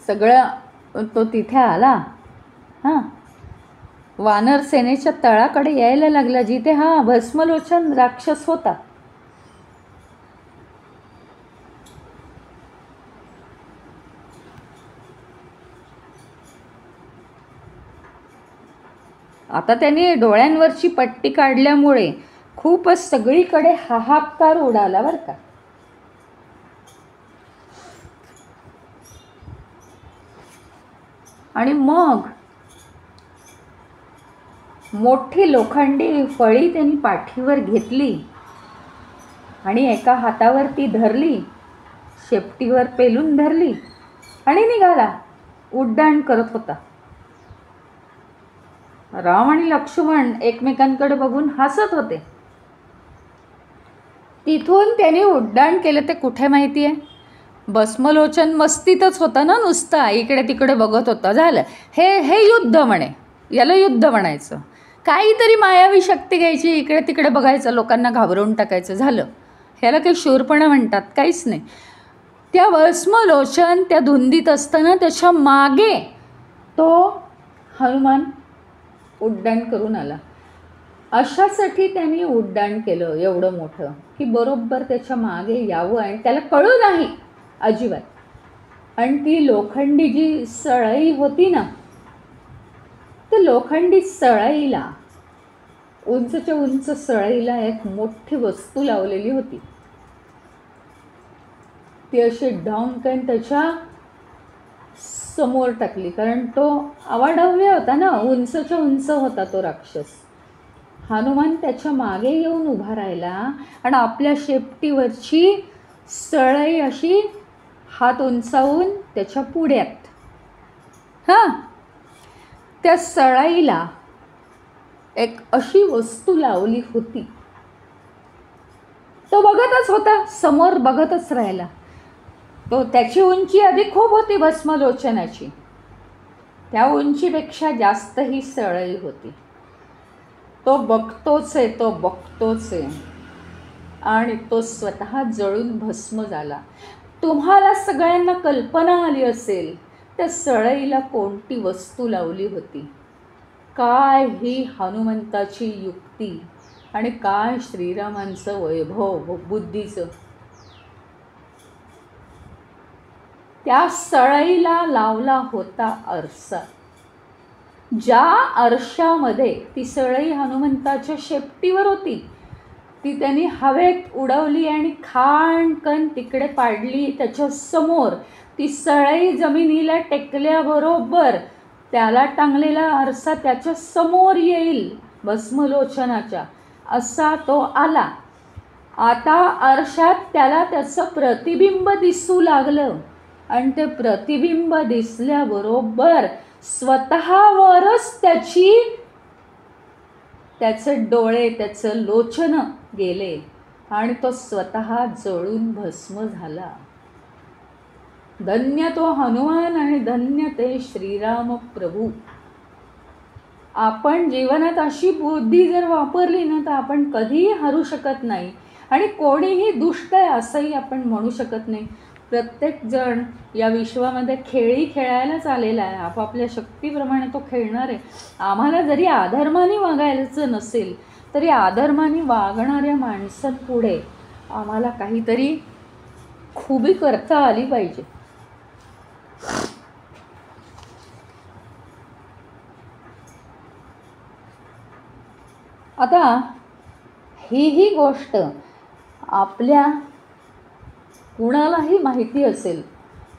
सगळं तो तिथे आला. हां, वानर सेनेच्या तळाकडे यायला लागला, जिथे हा भस्मलोचन राक्षस होता. आता त्यांनी डोळ्यांवरची पट्टी काढल्यामुळे खूपच सगळीकडे हाहाकार उडाला बरं का. आणि मग मोठी लोखंडी फळी त्यांनी पाठीवर घेतली आणि एका हातावर ती धरली, शेपटीवर पेलून धरली आणि निघाला, उड्डाण करत होता. राम आणि लक्ष्मण एकमेकांकडे बघून हसत होते. तिथून त्याने उड्डाण केलं ते कुठे माहिती आहे, भस्मलोचन मस्तीतच होता ना, नुसता इकडे तिकडे बघत होता. झालं हे युद्ध म्हणे, याला युद्ध म्हणायचं. काहीतरी मायावी शक्ती घ्यायची, इकडे तिकडे बघायचं, लोकांना घाबरवून टाकायचं. झालं, ह्याला काही शूरपणा म्हणतात, काहीच नाही. त्या भस्मलोचन त्या धुंदीत असताना त्याच्या मागे तो हनुमान उड्डाण करून आला. अशासाठी त्यांनी उड्डाण केलं एवढं मोठं की बरोबर त्याच्या मागे यावं आणि त्याला कळू नाही अजिबात. आणि ती लोखंडी जी सळई होती ना, त्या लोखंडी सळईला, उंचच्या उंच सळईला एक मोठी वस्तू लावलेली होती. ती अशी डाऊनकन त्याच्या समोर टाकली, कारण तो आवाढव्य होता ना, उंचच्या उंच होता तो राक्षस. हनुमान त्याच्या मागे येऊन उभा राहिला आणि आपल्या शेपटीवरची सळई अशी हात उंचावून त्याच्या पुढ्यात, त्या सळईला एक अशी वस्तू लावली होती. तो बघतच होता, समोर बघतच राहिला. तो त्याची उंची आधी खूप होती भस्मलोचनाची, त्या उंचीपेक्षा जास्त ही सळई होती. तो बघतोच आहे आणि तो स्वतः जळून भस्म झाला. तुम्हाला सगळ्यांना कल्पना आली असेल त्या सळईला कोणती वस्तू लावली होती. काय ही हनुमंताची युक्ती आणि काय श्रीरामांचं वैभव बुद्धीचं. त्या सळईला लावला होता आरसा. ज्या आरशामध्ये ती सळई हनुमंताच्या शेपटीवर होती, ती त्यांनी हवेत उडवली आणि खाणकन तिकडे पाडली त्याच्या समोर. ती सळई जमिनीला टेकल्याबरोबर त्याला टांगलेला आरसा त्याच्या समोर येईल भस्मलोचनाच्या, असा तो आला. आता आरशात त्याला त्याचं प्रतिबिंब दिसू लागलं आणि ते प्रतिबिंब दिसल्याबरोबर स्वतःवरच त्याचे डोळे, त्याचं लोचन गेले आणि तो स्वतः जळून भस्म झाला. धन्य तो हनुमान आणि धन्य ते श्रीराम प्रभू. आपण जीवनात अशी बुद्धी जर वापरली ना, तर आपण कधीही हरू शकत नाही आणि कोणीही दुष्ट आहे असंही आपण म्हणू शकत नाही. प्रत्येक जण या विश्वामध्ये खेळी खेळायलाच आलेला आहे, आपापल्या शक्तीप्रमाणे तो खेळणार आहे. आम्हाला जरी अधर्माने वागायचं नसेल तरी अधर्माने वागणाऱ्या माणसांपुढे आम्हाला काहीतरी खुबी करता आली पाहिजे. आता ही गोष्ट आपल्या कुणालाही माहिती असेल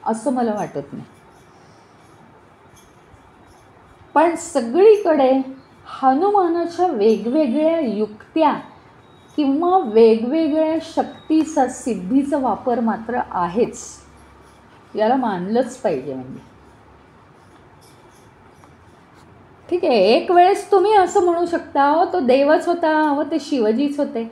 असं मला वाटत नाही, पण सगळीकडे हनुमानाच्या वेगवेगळ्या युक्त्या किंवा वेगवेगळ्या शक्तीचा, सिद्धीचा वापर मात्र आहेच, याला मानलंच पाहिजे. म्हणजे ठीक आहे, एक वेळेस तुम्ही असं म्हणू शकता तो देवच होता व ते शिवजीच होते,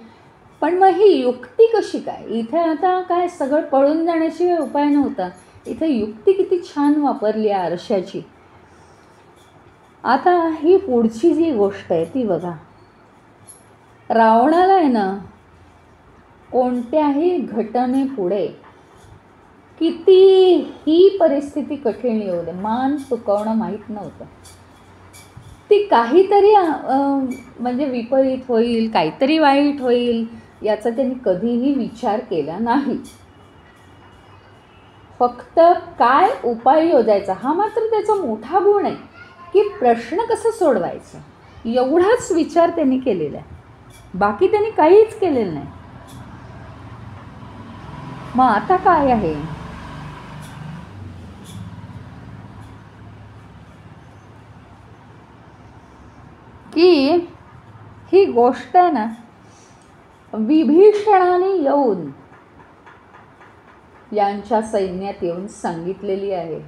पण मग ही युक्ती कशी काय. इथे आता काय सगळं पळून जाण्याची उपाय नव्हता, इथे युक्ती किती छान वापरली आहे आरशाची. आता ही पुढची जी गोष्ट आहे ती बघा. रावणाला आहे ना, कोणत्याही घटनेपुढे कितीही परिस्थिती कठीण येऊ दे, मान चुकवणं माहीत नव्हतं. ती काहीतरी म्हणजे विपरीत होईल, काहीतरी वाईट होईल याचा त्यांनी कधीही विचार केला नाही. फक्त काय उपाय योजायचा हा मात्र त्याचा मोठा गुण आहे, की प्रश्न कसं सोडवायचा एवढाच विचार त्यांनी केलेला आहे, बाकी त्यांनी काहीच केलेलं नाही. मग आता काय आहे, की ही गोष्ट आहे ना विभीषणाने येऊन यांच्या सैन्यात येऊन सांगितलेली आहे.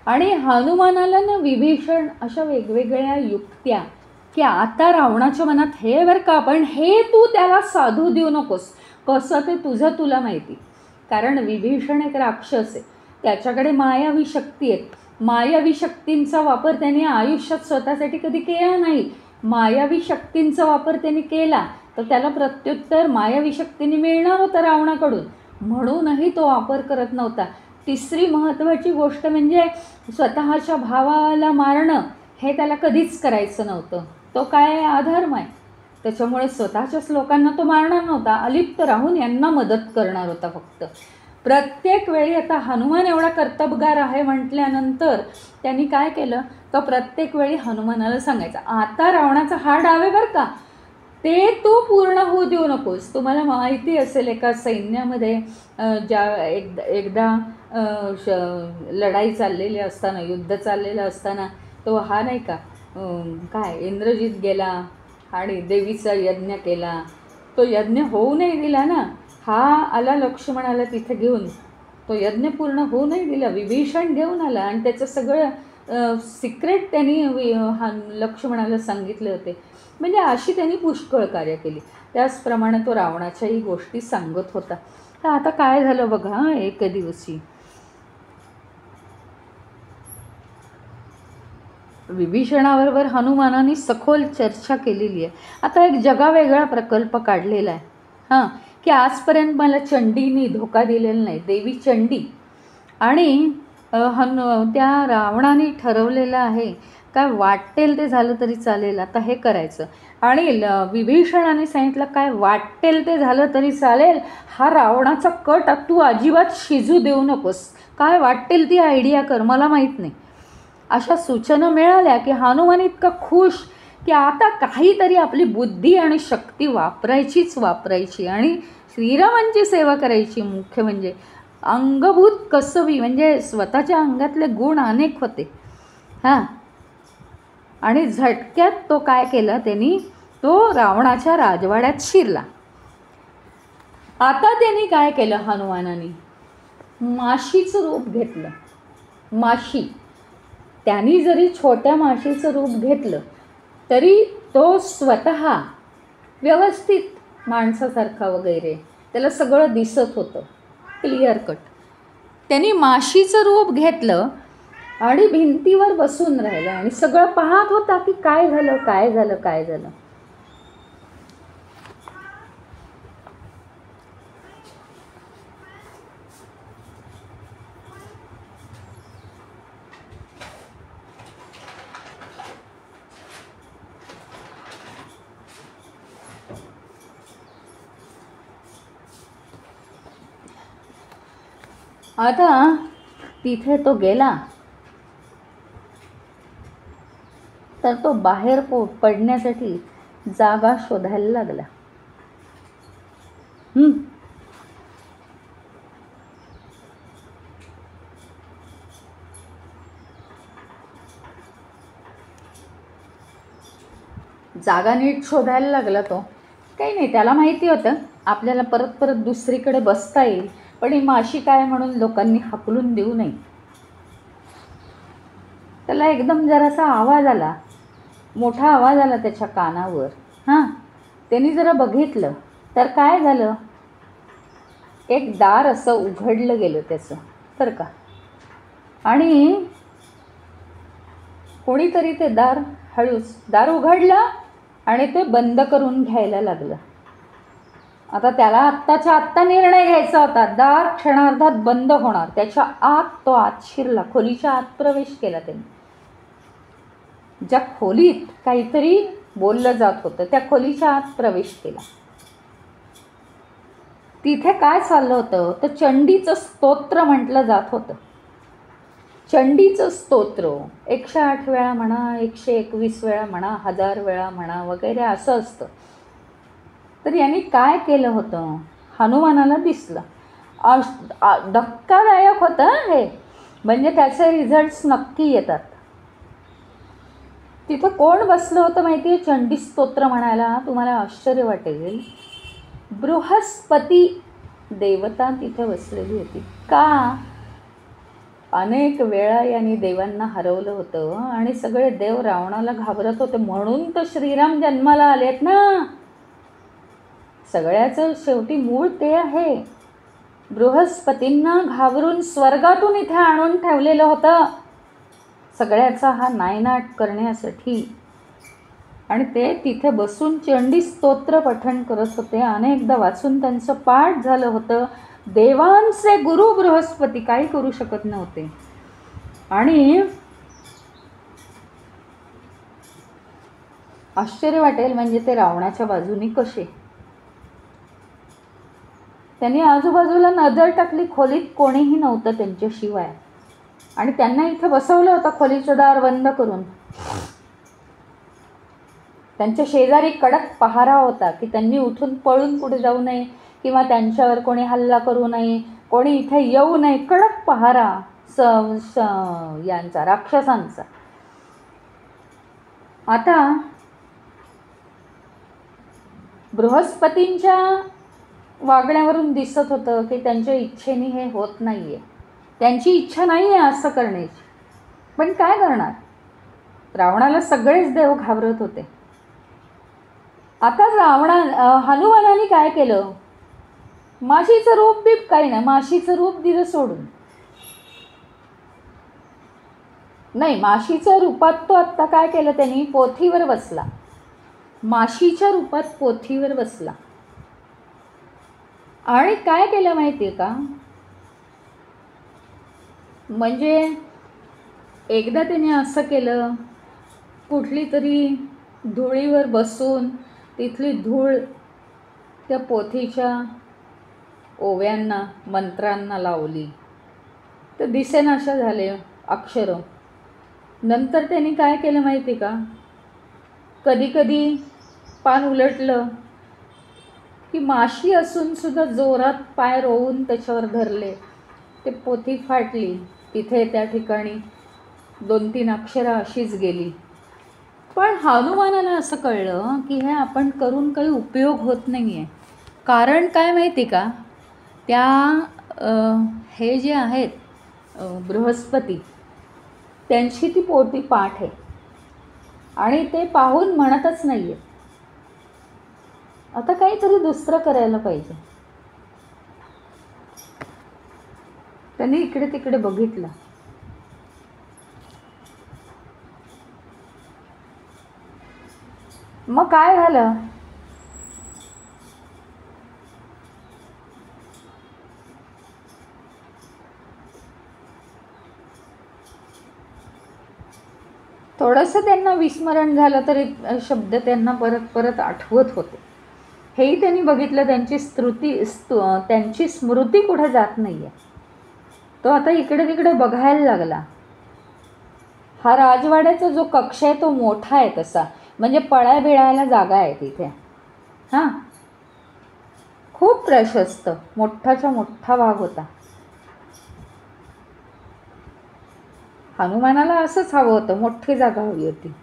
आणि हनुमानाला ना विभीषण अशा वेगवेगळ्या युक्त्या, की आता रावणाच्या मनात हे बरं का, पण हे तू त्याला साधू देऊ नकोस, कसं ते तुझं तुला माहिती. कारण विभीषण एक राक्षस आहे, त्याच्याकडे मायावी शक्ती आहेत. मायावी शक्तींचा वापर त्याने आयुष्यात स्वतःसाठी कधी केला नाही. मायावी शक्तींचा वापर त्याने केला तर त्याला प्रत्युत्तर मायावी शक्तीने मिळणार होतं रावणाकडून, म्हणूनही तो वापर करत नव्हता. तिसरी महत्त्वाची गोष्ट म्हणजे स्वतःच्या भावाला मारणं हे त्याला कधीच करायचं नव्हतं. तो काय अधर्म आहे. त्याच्यामुळे स्वतःच्याच लोकांना तो मारणार नव्हता, अलिप्त राहून यांना मदत करणार होता फक्त. प्रत्येक वेळी आता हनुमान एवढा कर्तबगार आहे म्हटल्यानंतर त्यांनी काय केलं, तर प्रत्येक वेळी हनुमानाला सांगायचं, आता रावणाचा हा डाव आहे बरं का, ते तू पूर्ण होऊ देऊ नकोस. तुम्हाला माहिती असेल एका सैन्यामध्ये एकदा लढाई चाललेली असताना, युद्ध चाललेलं असताना तो हा नाही का काय इंद्रजित गेला आणि देवीचा यज्ञ केला. तो यज्ञ होऊ नाही दिला ना. हा आला लक्ष्मणाला तिथे घेऊन, तो यज्ञ पूर्ण होऊ नाही दिला. विभीषण घेऊन आला आणि त्याचं सगळं सिक्रेट त्यांनी लक्ष्मणाला सांगितले होते. म्हणजे अशी त्यांनी पुष्कळ कार्य केली. त्याचप्रमाणे तो रावणाच्याही गोष्टी सांगत होता. तर आता काय झालं बघा, एक दिवशी विभीषणाबरोबर हनुमानाने सखोल चर्चा केलेली आहे. आता एक जगावेगळा प्रकल्प काढलेला आहे हां, की आजपर्यंत मला चंडीने धोका दिलेला नाही, देवी चंडी. आणि त्या रावणाने ठरवलेलं आहे काय वाटेल ते झालं तरी चालेल, आता हे करायचं. आणि विभीषणाने सांगितलं काय वाटेल ते झालं तरी चालेल, हा रावणाचा कट तू अजिबात शिजू देऊ नकोस, काय वाटेल ती आयडिया कर, मला माहीत नाही. अशा सूचना मिळाल्या की हनुमान इतका खुश की आता काहीतरी आपली बुद्धी आणि शक्ती वापरायची आणि श्रीरामांची सेवा करायची. मुख्य म्हणजे अंगभूत कसबी, म्हणजे स्वतःच्या अंगातले गुण अनेक होते हां. आणि झटक्यात तो काय केला, त्यांनी तो रावणाच्या राजवाड्यात शिरला. आता त्यांनी काय केलं, हनुमानाने माशीचं रूप घेतलं. माशी, त्यांनी जरी छोट्या माशीचं रूप घेतलं तरी तो स्वतः व्यवस्थित माणसासारखा वगैरे, त्याला सगळं दिसत होतं क्लिअर कट. त्यांनी माशीचं रूप घेतलं आणि भिंतीवर बसून राहिलं आणि सगळं पाहत होता की काय झालं काय झालं काय झालं. आता तिथे तो गेला तर तो बाहेर पडण्यासाठी जागा शोधायला लागला. जागा नीट शोधायला लागला तो. काही नाही, त्याला माहिती होतं आपल्याला परत परत दुसरीकडे बसता येईल, पण ही माशी काय म्हणून लोकांनी हाकलून देऊ नये. त्याला एकदम जरासा आवाज आला, मोठा आवाज आला त्याच्या कानावर हां. त्यांनी जरा बघितलं तर काय झालं, एक दार असं उघडलं गेलं त्याचं बरं का. आणि कोणीतरी ते हळूच दार उघडलं आणि ते बंद करून घ्यायला लागलं. आता त्याला आत्ताच्या आत्ता निर्णय घ्यायचा होता, दार क्षणार्धात बंद होणार. त्याच्या आत तो आत शिरला, खोलीच्या आत प्रवेश केला त्यांनी. ज्या खोलीत काहीतरी बोललं जात होतं त्या खोलीच्या आत प्रवेश केला. तिथे काय चाललं होतं तर चंडीचं स्तोत्र म्हटलं जात होतं. चंडीचं स्तोत्र 108 वेळा म्हणा, 121 वेळा म्हणा, 1000 वेळा म्हणा वगैरे असं असतं. तर यांनी काय केलं होतं, हनुमानाला दिसलं. धक्कादायक होतं हे, म्हणजे त्याचे रिझल्ट्स नक्की येतात. तिथं कोण बसलं होतं माहिती आहे चंडी स्तोत्र म्हणायला, तुम्हाला आश्चर्य वाटेल. बृहस्पती देवता तिथे बसलेली होती. का, अनेक वेळा यांनी देवांना हरवलं होतं आणि सगळे देव रावणाला घाबरत होते, म्हणून तर श्रीराम जन्माला आलेत ना. सगळ्याचं शेवटी मूळ ते आहे. बृहस्पतींना घाबरून स्वर्गातून इथे आणून ठेवलेलं होतं सगळ्याचा हा नायनाट करण्यासाठी. आणि ते तिथे बसून चंडी स्तोत्र पठण करत होते. अनेकदा वाचून त्यांचं पाठ झालं होतं. देवांचे गुरु बृहस्पती काही करू शकत नव्हते. आणि आश्चर्य वाटेल म्हणजे ते रावणाच्या बाजूनी कसे. त्यांनी आजूबाजूला नजर टाकली, खोलीत कोणीही नव्हतं त्यांच्याशिवाय, आणि त्यांना इथं बसवलं होतं खोलीचं दार बंद करून. त्यांच्या शेजारी कडक पहारा होता की त्यांनी उठून पळून कुठे जाऊ नये किंवा त्यांच्यावर कोणी हल्ला करू नये, कोणी इथे येऊ नये. कडक पहारा यांचा, राक्षसांचा. आता बृहस्पतींच्या वागण्यावरून दिसत होतं की त्यांच्या इच्छेने हे होत नाही आहे, त्यांची इच्छा नाही आहे असं करण्याची. पण काय करणार, रावणाला सगळेच देव घाबरत होते. आता हनुमानाने काय केलं, माशीचं रूप बीप काही नाही, माशीचं रूप दिलं सोडून. नाही, माशीच्या रूपात तो आत्ता काय केलं त्यांनी, पोथीवर बसला. माशीच्या रूपात पोथीवर बसला आणि काय केलं माहिती आहे का, म्हणजे एकदा त्याने असं केलं, कुठली तरी धुळीवर बसून तिथली धूळ त्या पोथीच्या ओव्यांना, मंत्रांना लावली, तर दिसेनाशा झाले अक्षरं. नंतर त्यांनी काय केलं माहिती का, कधी कधी पान उलटलं की माशी असून सुद्धा जोरात पाय रोवून त्याच्यावर धरले, ते पोथी फाटली. तिथे त्या ठिकाणी 2-3 अक्षरं अशीच गेली. पण हनुमानाला असं कळलं की हे आपण करून काही उपयोग होत नाही आहे. कारण काय माहिती का, त्या हे जे आहेत बृहस्पती, त्यांची ती पोथी पाठ आहे आणि ते पाहून म्हणतच नाही आहे, आता काहीतरी दुसरं करायला पाहिजे. त्यांनी इकडे तिकडे बघितलं. मग काय झालं, थोडंसं त्यांना विस्मरण झालं तरी शब्द त्यांना परत परत आठवत होते. हेही त्यांनी बघितलं, त्यांची स्मृती कुठे जात नाही आहे. तो आता इकडे तिकडे बघायला लागला. हा राजवाड्याचा जो कक्ष आहे तो मोठा आहे, तसा म्हणजे पळाय बिळायला जागा आहे तिथे. हां, खूप प्रशस्त, मोठाच्या मोठा भाग होता. हनुमानाला असंच हवं होतं, मोठी जागा हवी होती.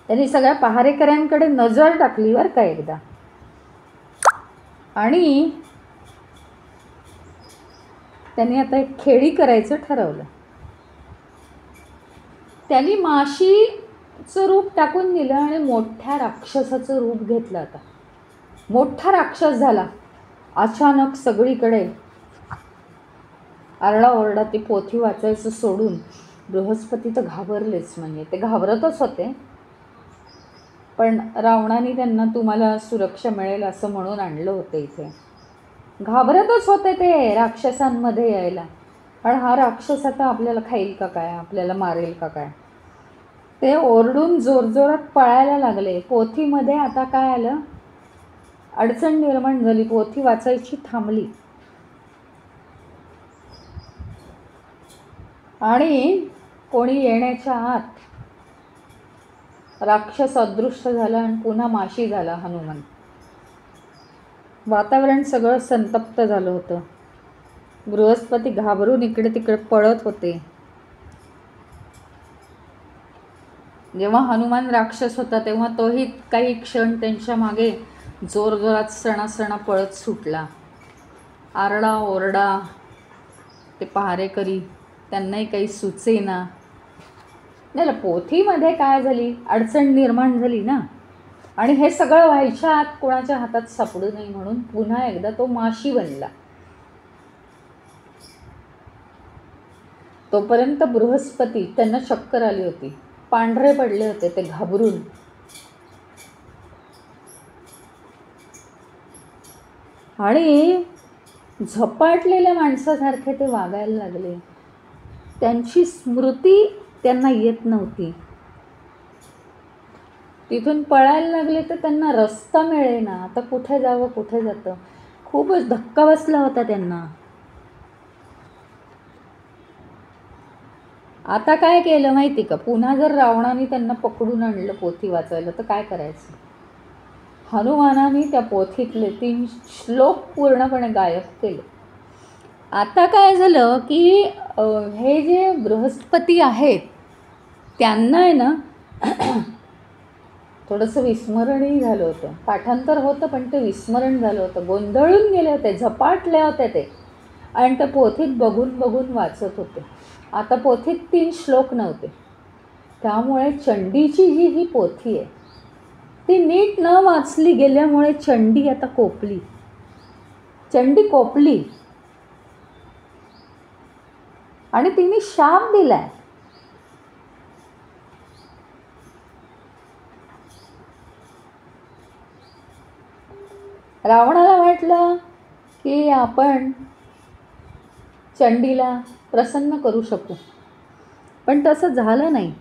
त्यांनी सगळ्या पहारेकऱ्यांकडे नजर टाकली बरं का एकदा, आणि त्यांनी आता एक खेळी करायचं ठरवलं. त्यांनी माशीचं रूप टाकून दिलं आणि मोठ्या राक्षसाचं रूप घेतलं. आता मोठा राक्षस झाला. अचानक सगळीकडे आरडाओरडा. ती पोथी वाचायचं सोडून बृहस्पती तर घाबरलेच, म्हणजे ते घाबरतच होते. पण रावणाने त्यांना तुम्हाला सुरक्षा मिळेल असं म्हणून आणलं होतं इथे. घाबरतच होते ते राक्षसांमध्ये यायला. पण हा राक्षस आता आपल्याला खाईल का काय, आपल्याला मारेल का काय. ते ओरडून जोरजोरात पळायला लागले. पोथीमध्ये आता काय आलं, अडचण निर्माण झाली. पोथी वाचायची थांबली आणि कोणी येण्याच्या आत राक्षस अदृश्य झाला आणि पुन्हा माशी झाला हनुमान. वातावरण सगळं संतप्त झालं होतं. बृहस्पती घाबरून इकडे तिकडे पळत होते. जेव्हा हनुमान राक्षस होता तेव्हा तोही काही क्षण त्यांच्या मागे जोरजोरात सणासणा पळत सुटला. आरडा ओरडा. ते पहारेकरी, त्यांनाही काही सुचेना. नाही, पोथीमध्ये काय झाली, अडचण निर्माण झाली ना, आणि हे सगळं व्हायच्या आत कोणाच्या हातात सापडू नये म्हणून पुन्हा एकदा तो माशी बनला. तोपर्यंत बृहस्पती, त्यांना चक्कर आली होती, पांढरे पडले होते ते घाबरून. आणि झपाटलेल्या माणसासारखे ते वागायला लागले. त्यांची स्मृती त्यांना येत नव्हती. तिथून पळायला लागले तर त्यांना रस्ता मिळेना. आता कुठे जावं, कुठे जातं, खूपच धक्का बसला होता त्यांना. आता काय केलं माहिती का, पुन्हा जर रावणाने त्यांना पकडून आणलं पोथी वाचायला तर काय करायचं. हनुमानाने त्या पोथीतले 3 श्लोक पूर्णपणे गायब केले. आता काय झालं की हे जे बृहस्पती आहेत त्यांना आहे ना थोडंसं विस्मरणही झालं होतं. पाठांतर होतं पण ते विस्मरण झालं होतं, गोंधळून गेले होते, झपाटले होते ते, आणि त्या पोथीत बघून बघून वाचत होते. आता पोथीत 3 श्लोक नव्हते. त्यामुळे चंडीची ही पोथी आहे ती नीट न वाचली गेल्यामुळे चंडी आता कोपली. चंडी कोपली आणि तिने शाप दिलाय. रावणाला वाटलं की आपण चंडीला प्रसन्न करू शकू, पण तसं झालं नाही.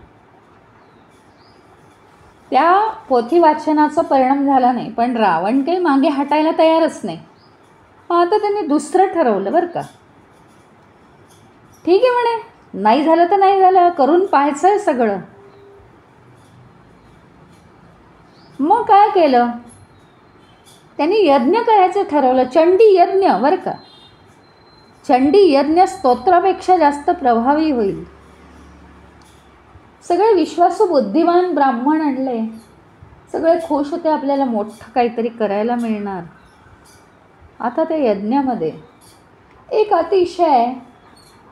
त्या पोथी वाचनाचा परिणाम झाला नाही, पण रावण काही मागे हटायला तयारच नाही. आता त्यांनी दुसरं ठरवलं बरं का. ठीक आहे म्हणे, नाही झालं तर नाही झालं, करून पाहायचं आहे सगळं. मग काय केलं, त्यांनी यज्ञ करायचं ठरवलं. चंडी यज्ञ बरं का. चंडी यज्ञ स्तोत्रापेक्षा जास्त प्रभावी होईल. सगळे विश्वासू बुद्धिमान ब्राह्मण आणले, सगळे खुश होते, आपल्याला मोठं काहीतरी करायला मिळणार. आता त्या यज्ञामध्ये एक अतिशय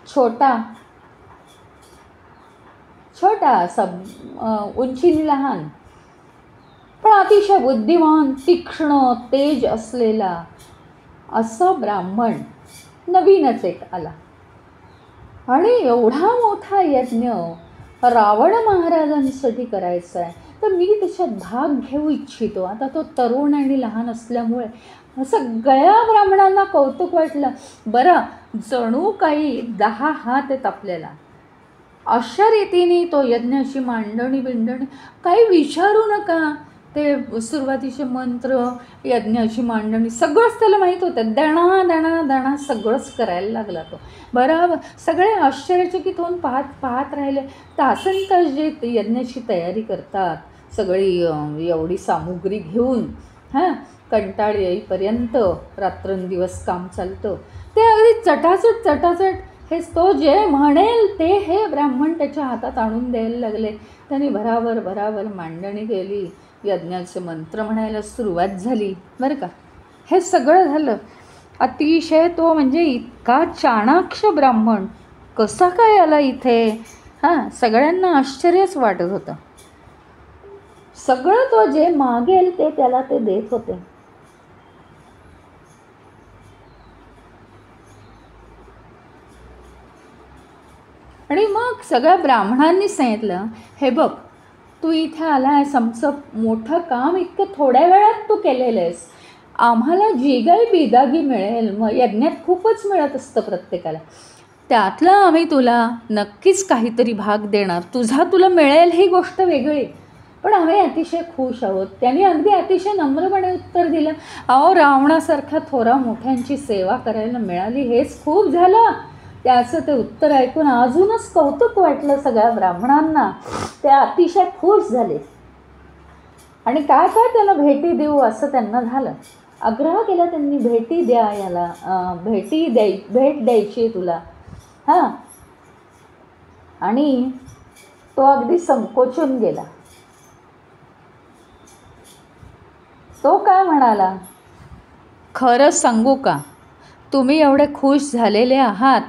छोटा असा उंचीने लहान पण अतिशय बुद्धिमान, तीक्ष्ण, तेज असलेला असा ब्राह्मण नवीनच एक आला. आणि एवढा मोठा यज्ञ रावण महाराजांसाठी करायचा आहे, तर मी त्याच्यात भाग घेऊ इच्छितो. आता तो तरुण आणि लहान असल्यामुळे सगळ्या ब्राह्मणांना कौतुक वाटलं. बरं, जणू काही 10 हात आहेत आपल्याला, अशा रीतीने तो यज्ञाची मांडणी बिंडणी काही विचारू नका. ते सुरुवातीचे मंत्र, यज्ञाची मांडणी सगळंच त्याला माहीत होतं. दणा सगळंच करायला लागला तो. बरोबर, सगळे आश्चर्यचकित होऊन पाहत राहिले. तासनतास जे यज्ञाची तयारी करतात, सगळी एवढी सामुग्री घेऊन कंटाळ येईपर्यंत रात्रंदिवस काम चालतं. ते अगदी चटाचट हेच तो जे म्हणेल ते हे ब्राह्मण त्याच्या हातात आणून द्यायला लागले. त्यांनी भराभर मांडणी केली, यज्ञाचे मंत्र म्हणायला सुरुवात झाली बरं का. हे सगळं झालं. अतिशय तो म्हणजे इतका चाणाक्ष ब्राह्मण कसा काय आला इथे, सगळ्यांना आश्चर्यच वाटत होतं. सगळं तो जे मागेल ते त्याला ते देत होते. आणि मग सगळ्या ब्राह्मणांनी सांगितलं, हे बघ, तू इथे आला आहेस, आमचं मोठं काम इतकं थोड्या वेळात तू केलेलं आहेस. आम्हाला जी काही बिदागी मिळेल, मग यज्ञात खूपच मिळत असतं प्रत्येकाला, त्यातलं आम्ही तुला नक्कीच काहीतरी भाग देणार. तुला मिळेल ही गोष्ट वेगळी, पण आम्ही अतिशय खुश आहोत. त्यांनी अगदी अतिशय नम्रपणे उत्तर दिलं, अहो, रावणासारखा थोरा मोठ्यांची सेवा करायला मिळाली हेच खूप झालं. त्याचं ते उत्तर ऐकून अजूनच कौतुक वाटलं सगळ्या ब्राह्मणांना. ते अतिशय खुश झाले आणि काय त्याला भेटी देऊ असं त्यांना झालं. आग्रह केला त्यांनी, भेटी द्या याला, भेट द्यायची तुला. आणि तो अगदी संकोचून गेला. तो काय म्हणाला, खरं सांगू का, तुम्ही एवढे खुश झालेले आहात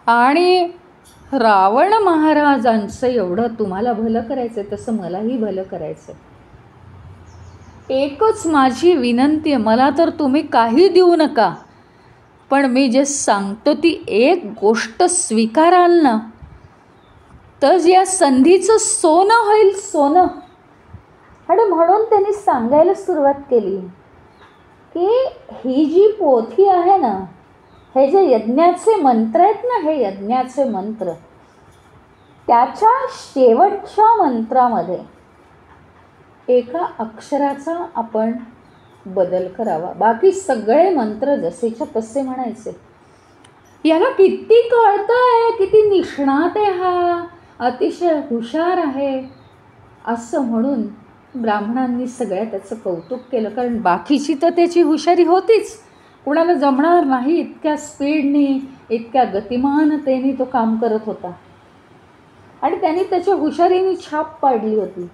आणि रावण महाराजांचं एवढं तुम्हाला भलं करायचं आहे, तसं मलाही भलं करायचं आहे. एकच माझी विनंती आहे, मला तर तुम्ही काही देऊ नका, पण मी जे सांगतो ती एक गोष्ट स्वीकाराल ना, तर या संधीचं सोनं होईल, सोनं. आणि म्हणून त्यांनी सांगायला सुरुवात केली की ही जी पोथी आहे ना, हे जे यज्ञाचे मंत्र आहेत ना, हे यज्ञाचे मंत्र, त्याच्या शेवटच्या मंत्रामध्ये एका अक्षराचा आपण बदल करावा, बाकी सगळे मंत्र जसेच्या तसे म्हणायचे. याला किती कळतंय, किती निष्णात आहे हा, अतिशय हुशार आहे असं म्हणून ब्राह्मणांनी सगळ्या त्याचं कौतुक केलं. कारण बाकीची तर त्याची हुशारी होतीच, कुणाला जमणार नाही इतक्या स्पीडनी, इतक्या गतिमानतेने तो काम करत होता. आणि त्यांनी त्याच्या हुशारीने छाप पाडली होती.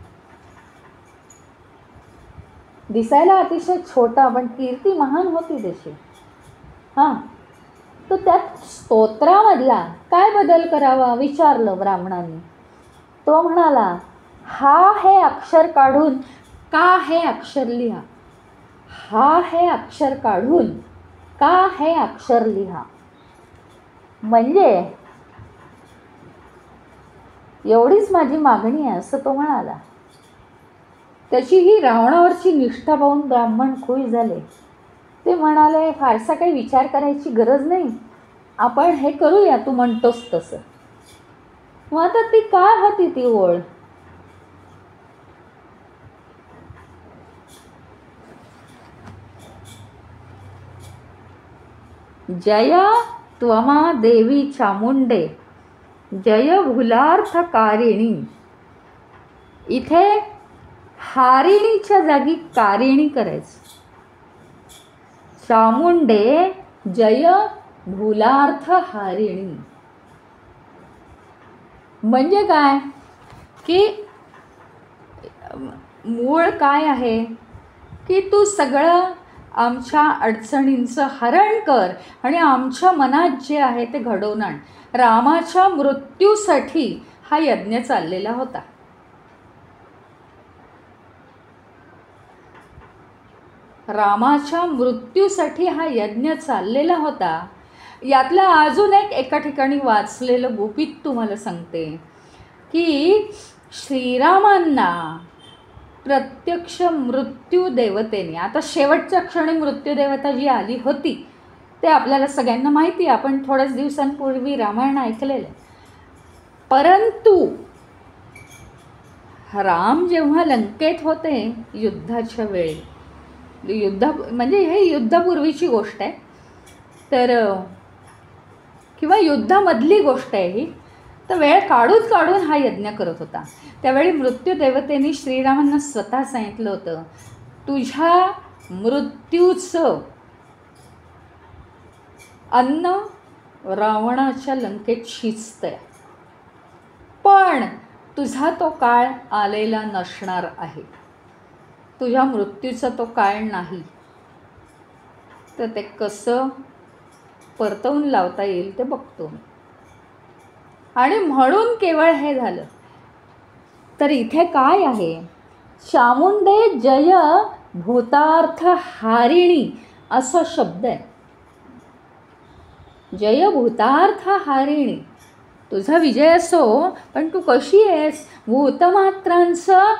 दिसायला अतिशय छोटा पण कीर्ती महान होती त्याची. हां, तर त्यात स्तोत्रामधला काय बदल करावा विचारलं ब्राह्मणांनी. तो म्हणाला, हा हे अक्षर काढून का हे अक्षर लिहा. हा हे अक्षर काढून का हे अक्षर लिहा. म्हणजे एवढीच माझी मागणी आहे असं तो म्हणाला. त्याची ही रावणावरची निष्ठा पाहून ब्राह्मण खुश झाले. ते म्हणाले, फारसा काही विचार करायची गरज नाही, आपण हे करूया तू म्हणतोस तसं. मग आता ती काय होती ती ओळ. जय त्वमा देवी चामुंडे जय भूलार्थकारिणी. इथे हारिणीच्या जागी कारिणी करायचं. चामुंडे जय भूलार्थ हारिणी. म्हणजे काय की मूळ काय आहे की तू सगळं आमच्या अडचणींचं हरण कर आणि आमच्या मनात जे आहे ते घडवून आण. रामाच्या मृत्यूसाठी हा यज्ञ चाललेला होता. रामाच्या मृत्यूसाठी हा यज्ञ चाललेला होता. यातला अजून एका ठिकाणी वाचलेलं गुपित तुम्हाला सांगते की श्रीरामांना प्रत्यक्ष मृत्यू देवतेने, आता शेवटच्या क्षणी मृत्यू देवता जी आली होती ते आपल्याला सगळ्यांना माहिती आहे, आपण थोड्याच दिवसांपूर्वी रामायण ऐकलेलं. परंतु राम जेव्हा लंकेत होते युद्धाच्या वेळी, म्हणजे हे युद्धापूर्वीची गोष्ट आहे तर, किंवा युद्धामधली गोष्ट आहे ही, तर वेळ काढून हा यज्ञ करत होता. त्यावेळी मृत्यूदेवतेने श्रीरामांना स्वतः सांगितलं होतं, तुझ्या मृत्यूचं अन्न रावणाच्या लंकेत शिजतंय, पण तुझा तो काळ आलेला नसणार आहे. तुझ्या मृत्यूचा तो काळ नाही. तर ते कसं परतवून लावता येईल ते बघतो. आणि म्हणून केवळ हे झालं. तर इथे काय आहे, चामुंडे जय भूतार्थ हारिणी असा शब्द आहे. जय भूतार्थ हारिणी, तुझा विजय असो, पण तू कशी आहेस, भूतमात्रांचं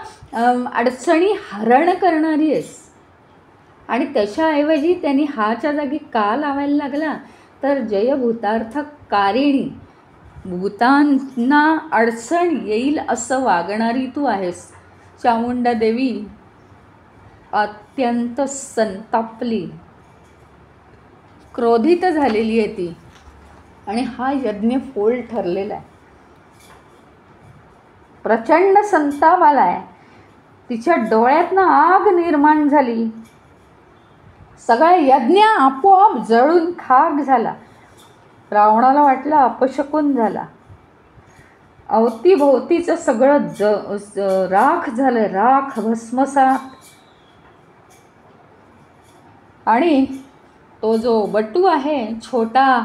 अडचणी हरण करणारी आहेस. आणि त्याच्याऐवजी त्यांनी हाच्या जागी का लावायला लागला, तर जय भूतार्थ कारिणी, भूतांना अडचण येईल असं वागणारी तू आहेस. चामुंडा देवी अत्यंत संतापली, क्रोधित झालेली आहे ती, आणि हा यज्ञ फोल ठरलेला आहे. प्रचंड संताप आलाय, तिच्या डोळ्यातनं आग निर्माण झाली. सगळा यज्ञ आपोआप जळून खाक झाला. रावणाला वाटलं अपशकुन झाला. अवतीभोवतीचं सगळं राख झालं, राख भस्मसात. आणि तो जो बटू आहे, छोटा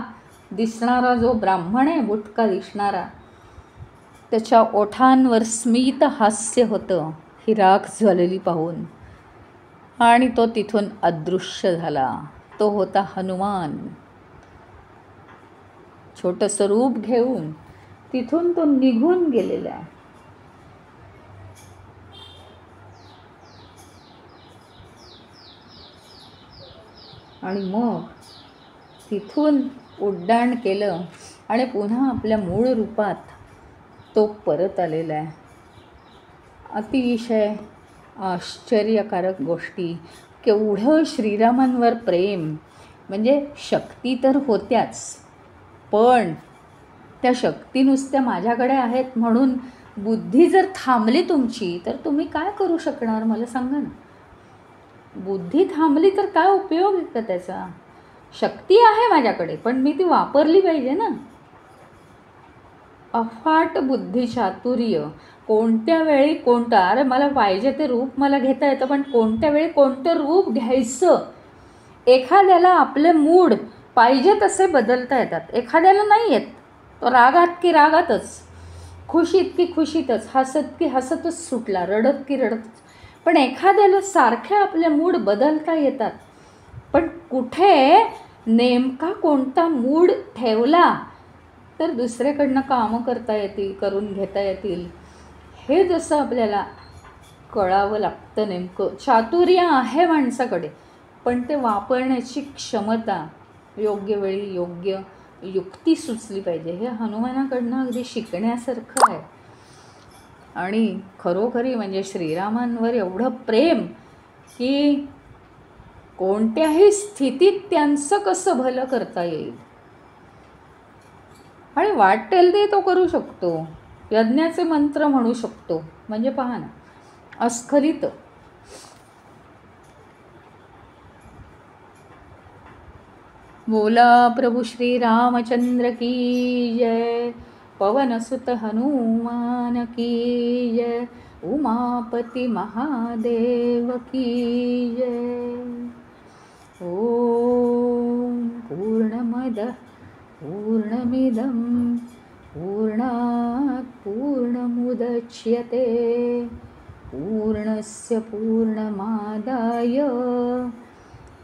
दिसणारा जो ब्राह्मण आहे, बुटका दिसणारा, त्याच्या ओठांवर स्मित हास्य होतं ही राख झालेली पाहून. आणि तो तिथून अदृश्य झाला. तो होता हनुमान. छोटंसं रूप घेऊन तिथून तो निघून गेलेला आहे. आणि मग तिथून उड्डाण केलं आणि पुन्हा आपल्या मूळ रूपात तो परत आलेला आहे. अतिशय आश्चर्यकारक गोष्टी. केवढं श्रीरामांवर प्रेम. म्हणजे शक्ती तर होत्याच, पण त्या शक्ती नुसत्या माझ्याकडे आहेत म्हणून बुद्धी जर थांबली तुमची तर तुम्ही काय करू शकणार मला सांगा ना. बुद्धी थांबली तर काय उपयोग आहे का त्याचा. शक्ती आहे माझ्याकडे पण मी ती वापरली पाहिजे ना. अफाट बुद्धी चातुर्य. कोणत्या वेळी कोणतं, अरे मला पाहिजे ते रूप मला घेता येतं, पण कोणत्या वेळी कोणतं रूप घ्यायचं. एखाद्याला आपले मूड पाहिजे तसे बदलता येतात, एखाद्याला नाही येत. तो रागात की रागातच, खुशीत की खुशीतच, हसत की हसतच सुटला, रडत की रडतच. पण एखाद्याला सारखे आपले मूड बदलता येतात. पण कुठे नेमका कोणता मूड ठेवला तर दुसऱ्याकडनं कामं करता येतील, करून घेता येतील, हे जसं आपल्याला कळावं लागतं. नेमकं चातुर्य आहे माणसाकडे, पण ते वापरण्याची क्षमता, योग्य वेळी योग्य युक्ती सुचली पाहिजे. हे हनुमानाकडनं अगदी शिकण्यासारखं आहे. आणि खरोखरी म्हणजे श्रीरामांवर एवढं प्रेम की कोणत्याही स्थितीत त्यांचं कसं भलं करता येईल आणि वाटेल ते तो करू शकतो. यज्ञाचे मंत्र म्हणू शकतो. म्हणजे पहा ना, अस्खलित. बोला प्रभु श्री रामचंद्र की जय. पवन सुत हनुमान की जय. उमापति महादेव की जय. ओम पूर्णमद पूर्णमिदं पूर्णात् पूर्णमुदच्यते पूर्णस्य पूर्णमादाय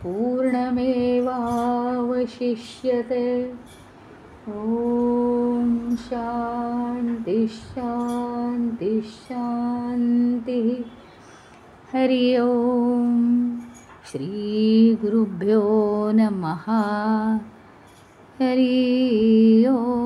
पूर्णमेवावशिष्यते. ओम शांति शांति शांति. हरि ओम. श्री गुरुभ्यो नमः. हरि ओम.